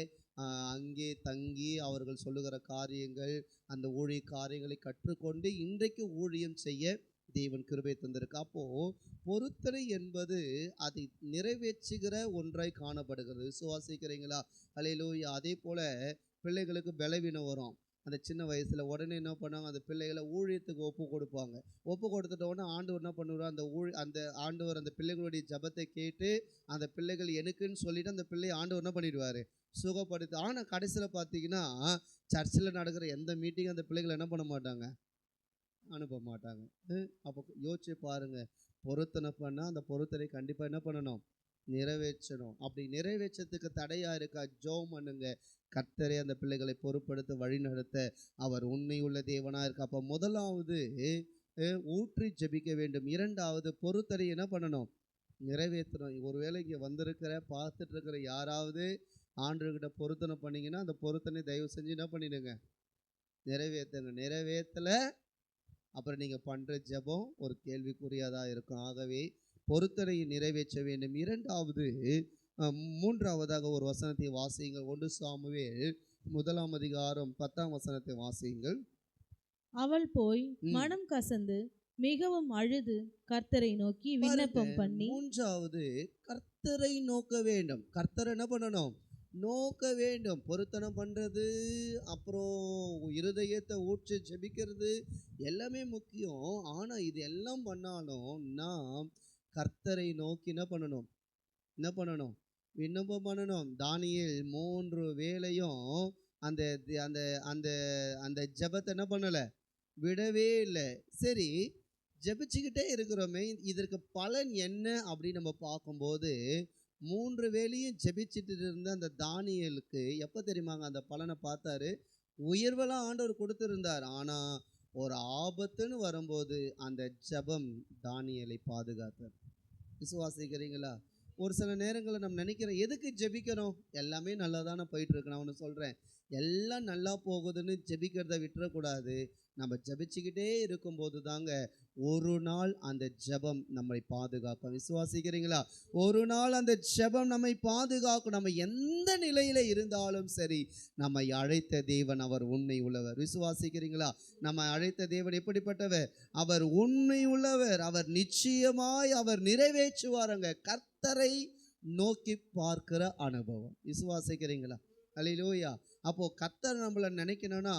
அங்கே தங்கி அவர்கள் சொல்லுகிற காரியங்கள், அந்த ஊழிய காரியங்களை கற்றுக்கொண்டு இன்றைக்கு ஊழியம் செய்ய தேவன் கிருபை தந்திருக்கு. அப்போது பொருத்தனை என்பது அதை நிறைவேற்றுகிற ஒன்றாய் காணப்படுகிறது. விசுவாசிக்கிறீங்களா? அல்லேலூயா. அதே போல் பிள்ளைகளுக்கு பலவீனம் வரும். அந்த சின்ன வயசில் உடனே என்ன பண்ணாங்க, அந்த பிள்ளைகளை ஊழியத்துக்கு ஒப்பு கொடுப்பாங்க. ஒப்பு கொடுத்துட்ட உடனே ஆண்டவர் என்ன பண்ணுவார், அந்த ஆண்டவர் அந்த பிள்ளைகளுடைய ஜெபத்தை கேட்டு அந்த பிள்ளைகள் எனக்குன்னு சொல்லிட்டு அந்த பிள்ளையை ஆண்டவர் என்ன பண்ணிடுவார், சுகப்படுத்தி. ஆனால் கடைசியில் பார்த்தீங்கன்னா சர்ச்சில் நடக்கிற எந்த மீட்டிங்கும் அந்த பிள்ளைகளை என்ன பண்ண மாட்டாங்க, அனுப்ப மாட்டாங்க. அப்போ யோசிச்சு பாருங்கள், பொருத்தனை பண்ணால் அந்த பொருத்தனை கண்டிப்பாக என்ன பண்ணணும், நிறைவேற்றணும். அப்படி நிறைவேற்றத்துக்கு தடையாக இருக்கா, ஜெபம் பண்ணுங்க. கர்த்தரே அந்த பிள்ளைகளை பொறுப்படுத்த வழிநடத்த அவர் உண்மையுள்ள தேவனாக இருக்கா. அப்போ முதலாவது ஊற்றி ஜெபிக்க வேண்டும். இரண்டாவது பொருத்தனை என்ன பண்ணணும், நிறைவேற்றணும். ஒருவேளை இங்கே வந்திருக்கிற பார்த்துட்டு இருக்கிற யாராவது ஆண்டவர்கிட்ட பொருத்தனை பண்ணிங்கன்னா அந்த பொருத்தனை தயவு செஞ்சு என்ன பண்ணிடுங்க, நிறைவேற்றுங்க. நிறைவேற்றலை அப்புறம் நீங்கள் பண்ணுற ஜெபம் ஒரு கேள்விக்குறியாதாக இருக்கும். ஆகவே பொருத்தனையை நிறைவேற்ற வேண்டும். இரண்டாவது, மூன்றாவதாக ஒரு வசனத்தை வாசியுங்கள். 1 சாமுவேல் 1ஆம் அதிகாரம் 10ஆம் வசனத்தை வாசியுங்கள். அவள் போய் மனம் கசந்து மிகவும் அழுது கர்த்தரை நோக்கி விண்ணப்பம் பண்ணி. மூன்றாவது, கர்த்தரை நோக்க வேண்டும். கர்த்தரை என்ன பண்ணணும், நோக்க வேண்டும். பொருத்தனை பண்ணுறது, அப்புறம் இருதயத்தை ஊற்றி ஜெபிக்கிறது எல்லாமே முக்கியம். ஆனால் இது எல்லாம் பண்ணாலும் நாம் கர்த்தரை நோக்கி என்ன பண்ணணும், விண்ணப்பம் பண்ணணும். தானியேல் 3 வேளையும் அந்த அந்த அந்த அந்த ஜெபத்தை என்ன பண்ணலை, விடவே இல்லை. சரி, ஜெபிச்சுக்கிட்டே இருக்கிறோமே, இதற்கு பலன் என்ன அப்படின்னு நம்ம பார்க்கும்போது 3 வேளையும் ஜெபிச்சுட்டு இருந்த அந்த தானியேலுக்கு எப்போ தெரியுமாங்க அந்த பலனை பார்த்தாரு? உயர்வெல்லாம் ஆண்டவர் கொடுத்துருந்தார். ஆனால் ஒரு ஆபத்துன்னு வரும்போது அந்த ஜெபம் தானியேலை பாதுகாத்தார். விசுவாசிக்கிறீங்களா? ஒரு சில நேரங்களில் நம்ம நினைக்கிறோம், எதுக்கு ஜெபிக்கணும், எல்லாமே நல்லா தானே போயிட்டுருக்கு. நான் ஒன்று சொல்கிறேன், எல்லாம் நல்லா போகுதுன்னு ஜெபிக்கிறத விட்டுறக்கூடாது. நம்ம ஜெபிச்சுக்கிட்டே இருக்கும்போது தாங்க ஒரு நாள் அந்த ஜெபம் நம்மை பாதுகாக்கும். விசுவாசிக்கிறீங்களா? ஒரு நாள் அந்த ஜெபம் நம்மை பாதுகாக்கும். நம்ம எந்த நிலையில் இருந்தாலும் சரி, நம்மை அழைத்த தேவன் அவர் உண்மை உள்ளவர். விசுவாசிக்கிறீங்களா? நம்ம அழைத்த தேவன் எப்படிப்பட்டவர்? அவர் உண்மை உள்ளவர். அவர் நிச்சயமாய் அவர் நிறைவேற்றுவாருங்க. கர்த்தரை நோக்கி பார்க்கிற அனுபவம். விசுவாசிக்கிறீங்களா? அல்லேலூயா. அப்போது கர்த்தர் நம்மளை நினைக்கணும்னா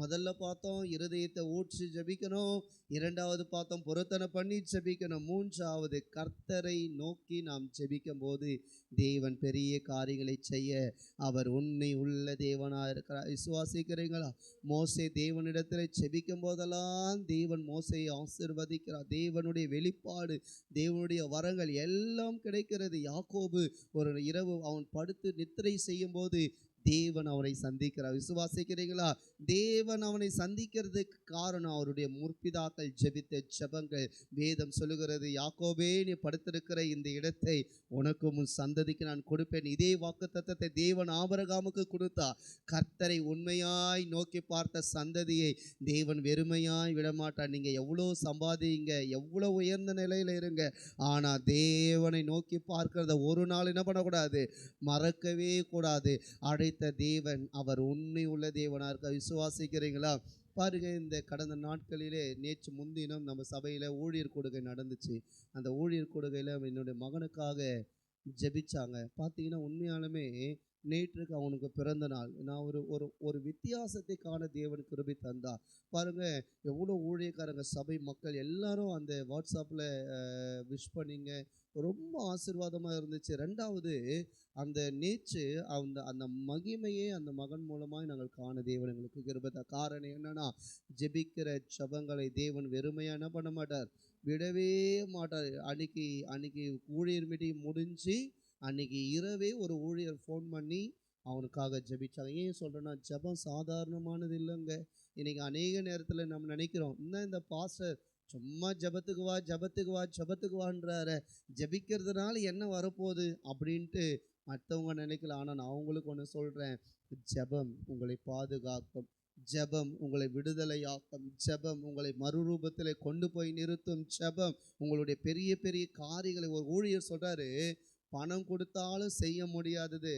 முதல்ல பார்த்தோம் இருதயத்தை ஊற்றி ஜெபிக்கணும். இரண்டாவது பார்த்தோம் பொருத்தனை பண்ணி ஜெபிக்கணும். மூன்றாவது கர்த்தரை நோக்கி நாம் ஜெபிக்கும் போது தேவன் பெரிய காரியங்களை செய்ய அவர் உண்மை உள்ள தேவனாக இருக்கிறார். விசுவாசிக்கிறீங்களா? மோசே தேவனிடத்தில் ஜெபிக்கும் போதெல்லாம் தேவன் மோசையை ஆசீர்வதிக்கிறார். தேவனுடைய வெளிப்பாடு, தேவனுடைய வரங்கள் எல்லாம் கிடைக்கிறது. யாக்கோபு ஒரு இரவு அவன் படுத்து நித்திரை செய்யும் போது தேவன் அவனை சந்திக்கிறார். விசுவாசிக்கிறீங்களா? தேவன் அவனை சந்திக்கிறதுக்கு காரணம் அவருடைய முற்பிதாக்கள் ஜெபித்த ஜெபங்கள். வேதம் சொல்லுகிறது, யாக்கோபே நீ படுத்திருக்கிற இந்த இடத்தை உனக்கு முன் சந்ததிக்கு நான் கொடுப்பேன். இதே வாக்குத்தத்தத்தை தேவன் ஆபிரகாமுக்கு கொடுத்தார். கர்த்தரை உண்மையாய் நோக்கி பார்த்த சந்ததியை தேவன் வெறுமையாய் விடமாட்டார். நீங்கள் எவ்வளோ சம்பாதிங்க, எவ்வளோ உயர்ந்த நிலையில் இருங்க, ஆனால் தேவனை நோக்கி பார்க்கிறத ஒரு நாள் என்ன பண்ணக்கூடாது, மறக்கவே கூடாது. அழைத்த தேவன் அவர் உண்மை உள்ள தேவனாக இருக்க. விசுவாசிக்கிறீங்களா? பாருங்க, இந்த கடந்த நாட்களிலே நேற்று முன்தினம் நம்ம சபையில் ஊழியர் கொடுகை நடந்துச்சு. அந்த ஊழியர் கொடுகையில் என்னுடைய மகனுக்காக ஜெபிச்சாங்க. பார்த்தீங்கன்னா உண்மையாலுமே நேற்றுக்கு அவனுக்கு பிறந்த நாள். நான் ஒரு வித்தியாசத்தை காண தேவன் கிருபை தந்தார். பாருங்கள், எவ்வளோ ஊழியக்காரங்க சபை மக்கள் எல்லாரும் அந்த வாட்ஸ்அப்பில் விஷ் பண்ணிங்க. ரொம்ப ஆசீர்வாதமாக இருந்துச்சு. ரெண்டாவது, அந்த நேற்று அந்த அந்த மகிமையை அந்த மகன் மூலமாய் நாங்கள் காண தேவன் எங்களுக்கு கிருபை தந்தார். காரணம் என்னன்னா, ஜெபிக்கிற ஜெபங்களை தேவன் வெறுமையாக என்ன பண்ண மாட்டார், விடவே மாட்டார். அன்னைக்கு ஊழியர் மீட்டிங் முடிஞ்சு அன்னைக்கு இரவே ஒரு ஊழியர் ஃபோன் பண்ணி அவனுக்காக ஜெபிச்சாங்க. ஏன் சொல்கிறேன்னா, ஜெபம் சாதாரணமானது இல்லைங்க. இன்றைக்கி அநேக நேரத்தில் நம்ம நினைக்கிறோம், இன்னும் இந்த பாஸ்டர் சும்மா ஜெபத்துக்கு வா ஜெபத்துக்கு வா ஜெபத்துக்கு வான்றாரு, ஜெபிக்கிறதுனால என்ன வரப்போகுது அப்படின்ட்டு மற்றவங்க நினைக்கலாம். ஆனால் நான் அவங்களுக்கு ஒன்று சொல்கிறேன், ஜெபம் உங்களை பாதுகாக்கும், ஜெபம் உங்களை விடுதலையாக்கும், ஜெபம் உங்களை மறுரூபத்தில் கொண்டு போய் நிறுத்தும், ஜெபம் உங்களுடைய பெரிய பெரிய காரியங்களை. ஒரு ஊழியர் சொல்கிறாரு, பணம் கொடுத்தாலும் செய்ய முடியாதது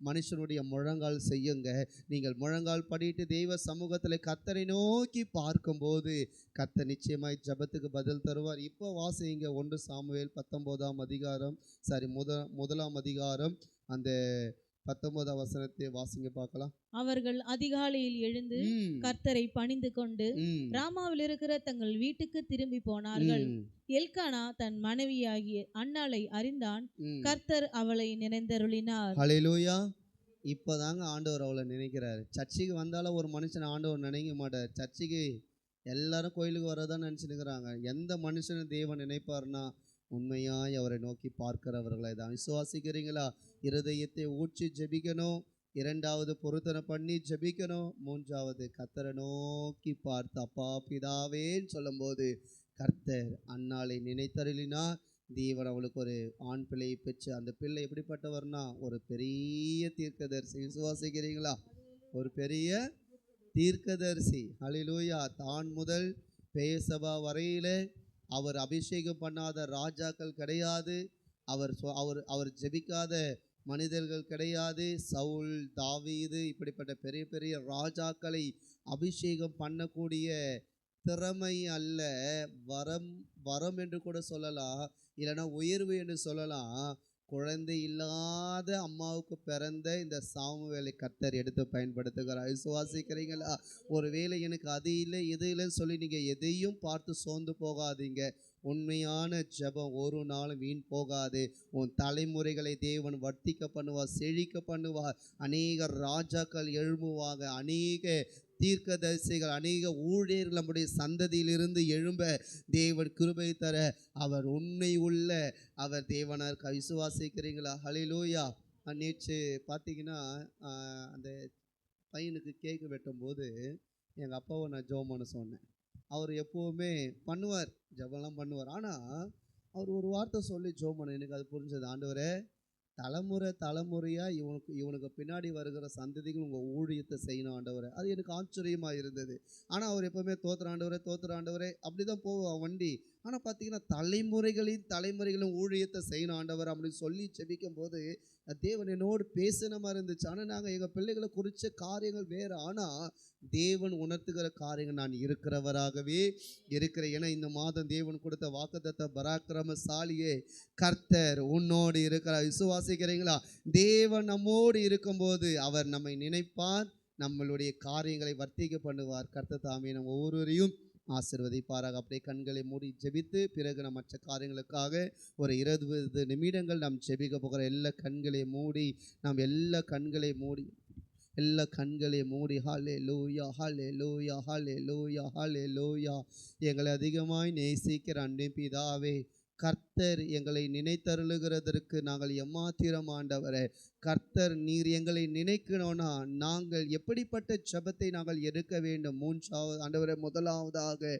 மனுஷனுடைய முழங்கால் செய்யுங்க. நீங்கள் முழங்கால் படிட்டு தெய்வ சமூகத்தில் கர்த்தரை நோக்கி பார்க்கும்போது கர்த்தர் நிச்சயமாய் ஜெபத்துக்கு பதில் தருவார். இப்போ வாசிங்க 1 சாமுவேல் 19ஆம் அதிகாரம், முதலாம் அதிகாரம் அந்த 19ஆம் வசனத்தை வாசிங்க பார்க்கலாம். அவர்கள் அதிகாலையில் எழுந்து கர்த்தரை பணிந்து கொண்டு ராமாவில் இருக்கிற தங்கள் வீட்டுக்கு திரும்பி போனார்கள். எல்கானா தன் மனைவியாகிய அன்னாளை அறிந்தான், கர்த்தர் அவளை நினைந்தருளினார். ஹல்லேலூயா. இப்போதாங்க ஆண்டவர் அவளை நினைக்கிறாரு. சர்ச்சுக்கு வந்தாலும் ஒரு மனுஷன் ஆண்டவர் நினைக்க மாட்டார். சர்ச்சுக்கு எல்லாரும் கோயிலுக்கு வரதான் நினச்சிருக்கிறாங்க. எந்த மனுஷனை தேவன் நினைப்பார்னா, உண்மையாய் அவரை நோக்கி பார்க்கிறவர்களை தான். விசுவாசிக்கிறீங்களா? இருதயத்தை ஊற்றி ஜெபிக்கணும். 2வது பொருத்தனை பண்ணி ஜெபிக்கணும். 3வது கர்த்தரை நோக்கி பார்த்து அப்பா பிதாவேன்னு சொல்லும்போது கர்த்தர் அன்னாளை நினைத்தருளினார். தேவன் அவளுக்கு ஒரு ஆண் பிள்ளையை பெற்று, அந்த பிள்ளை எப்படிப்பட்டவர்னா ஒரு பெரிய தீர்க்கதரிசி. விசுவாசிக்கிறீங்களா? ஒரு பெரிய தீர்க்கதரிசி. ஹல்லேலூயா. தான் முதல் பேசபா வரையில அவர் அபிஷேகம் பண்ணாத ராஜாக்கள் கிடையாது. அவர் ஜெபிக்காத மனிதர்கள் கிடையாது. சவுல், தாவீது இப்படிப்பட்ட பெரிய பெரிய ராஜாக்களை அபிஷேகம் பண்ணக்கூடிய திறமை அல்ல, வரம் என்று கூட சொல்லலாம், இல்லைன்னா உயர்வு என்று சொல்லலாம். குழந்தை இல்லாத அம்மாவுக்கு பிறந்த இந்த சாமுவேலை கர்த்தர் எடுத்து பயன்படுத்துகிறார். விசுவாசிக்கிறீங்களா? ஒருவேளை எனக்கு அது இல்லை இது இல்லைன்னு சொல்லி நீங்கள் எதையும் பார்த்து சோர்ந்து போகாதீங்க. உண்மையான ஜெபம் ஒரு நாளும் வீண் போகாது. உன் தலைமுறைகளை தேவன் வர்த்திக்க பண்ணுவார், செழிக்க பண்ணுவார். அநேக ராஜாக்கள் எழும்புவாங்க, அநேக தீர்க்கதரிசிகள், அநேக ஊழியர்கள் நம்முடைய சந்ததியிலிருந்து எழும்ப தேவன் கிருபை தர அவர் உண்மை உள்ள அவர் தேவனார். விசுவாசிக்கிறீங்களா? ஹல்லேலூயா. நேற்று பார்த்தீங்கன்னா அந்த பையனுக்கு கேக்கு வெட்டும்போது எங்கள் அப்பாவை நான் ஜெபம் பண்ண சொன்னேன். அவர் எப்போவுமே பண்ணுவார், ஜெபம்லாம் பண்ணுவார். ஆனால் அவர் ஒரு வார்த்தை சொல்லி ஜெபம் பண்ண எனக்கு அது புரிஞ்சது. ஆண்டவரே, தலைமுறையாக இவனுக்கு பின்னாடி வருகிற சந்ததிகள் உங்கள் ஊழியத்தை செய்யணும் ஆண்டவரே. அது எனக்கு ஆச்சரியமாக இருந்தது. ஆனால் அவர் எப்போவுமே தோத்துற ஆண்டவரே அப்படி தான் போவோம் வண்டி. ஆனால் பார்த்தீங்கன்னா தலைமுறைகளும் ஊழியத்தை செய்யணும் ஆண்டவர் அப்படின்னு சொல்லி ஜெபிக்கும் போது தேவன் என்னோடு பேசின மாதிரி இருந்துச்சு. ஆனால் நாங்கள் எங்கள் பிள்ளைகளை குறித்த காரியங்கள் வேறு. ஆனால் தேவன் உணர்த்துகிற காரியங்கள் நான் இருக்கிறவராகவே இருக்கிறேன். ஏன்னா இந்த மாதம் தேவன் கொடுத்த வாக்குத்தத்த பராக்கிரமசாலியே கர்த்தர் உன்னோடு இருக்கிறார். விசுவாசிக்கிறீங்களா? தேவன் நம்மோடு இருக்கும்போது அவர் நம்மை நினைப்பார், நம்மளுடைய காரியங்களை வர்த்திக்க பண்ணுவார். கர்த்தர் தாமே நம்ம ஒவ்வொருவரையும் ஆசீர்வதிப்பாராக. அப்படியே கண்களை மூடி ஜெபித்து பிறகு நம்ம மற்ற காரியங்களுக்காக ஒரு 20 நிமிடங்கள் நாம் ஜெபிக்க போகிறோம். எல்லா கண்களை மூடி ஹல்லேலூயா ஹல்லேலூயா ஹல்லேலூயா ஹல்லேலூயா. எங்களை அதிகமாய் நேசிக்கிற அன்பின் பிதாவே, கர்த்தர் எங்களை நினைத்தருளுகிறதற்கு நாங்கள் எம்மாத்திரம் ஆண்டவரே. கர்த்தர் நீர் எங்களை நினைக்கணும்னா நாங்கள் எப்படிப்பட்ட ஜெபத்தை நாங்கள் எடுக்க வேண்டும்? ஆண்டவரே, முதலாவதாக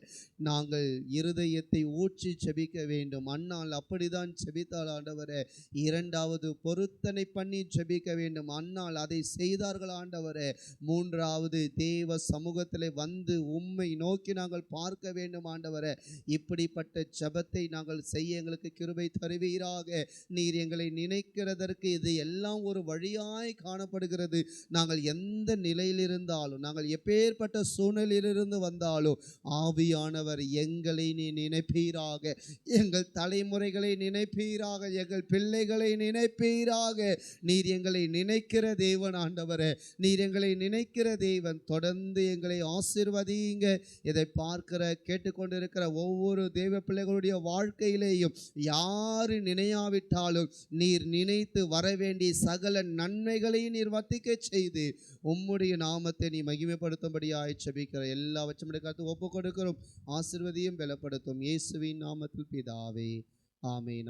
நாங்கள் இருதயத்தை ஊற்றி ஜெபிக்க வேண்டும். அன்னாள் அப்படிதான் ஜெபித்தாள் ஆண்டவரே. 2வது பொருத்தனை பண்ணி ஜெபிக்க வேண்டும். அன்னாள் அதை செய்தார்கள் ஆண்டவரே. 3வது தேவ சமூகத்தில் வந்து உம்மை நோக்கி நாங்கள் பார்க்க வேண்டும் ஆண்டவரே. இப்படிப்பட்ட ஜெபத்தை நாங்கள் செய்ய எங்களுக்கு கிருபை தருவீராக. நீர் எங்களை நினைக்கிறதற்கு இது எல்லாம் ஒரு வழியாய் காணப்படுகிறது. நாங்கள் எந்த நிலையில் இருந்தாலும், நாங்கள் எப்பேற்பட்ட சூழ்நிலையிலிருந்து வந்தாலும், ஆவியானவர் எங்களை நீ நினைப்பீராக, எங்கள் தலைமுறைகளை நினைப்பீராக, எங்கள் பிள்ளைகளை நினைப்பீராக. நீர் எங்களை நினைக்கிற தேவன் ஆண்டவரே, நீர் எங்களை நினைக்கிற தேவன். தொடர்ந்து எங்களை ஆசீர்வதிங்க. இதை பார்க்கிற கேட்டுக்கொண்டிருக்கிற ஒவ்வொரு தேவ பிள்ளைகளுடைய வாழ்க்கையிலேயும் யாரு நினையாவிட்டாலும் நீர் நினைத்து வரவேண்டிய சகல நன்மைகளையும் நீர் வர்த்திக்க செய்து உம்முடைய நாமத்தை நீ மகிமைப்படுத்தும்படியாய் ஜெபிக்கிற எல்லாவற்றையும் கருத்து ஒப்பு கொடுக்கிறோம். ஆசீர்வதியும் பலப்படுத்தும் இயேசுவின் நாமத்தில் பிதாவே, ஆமென்.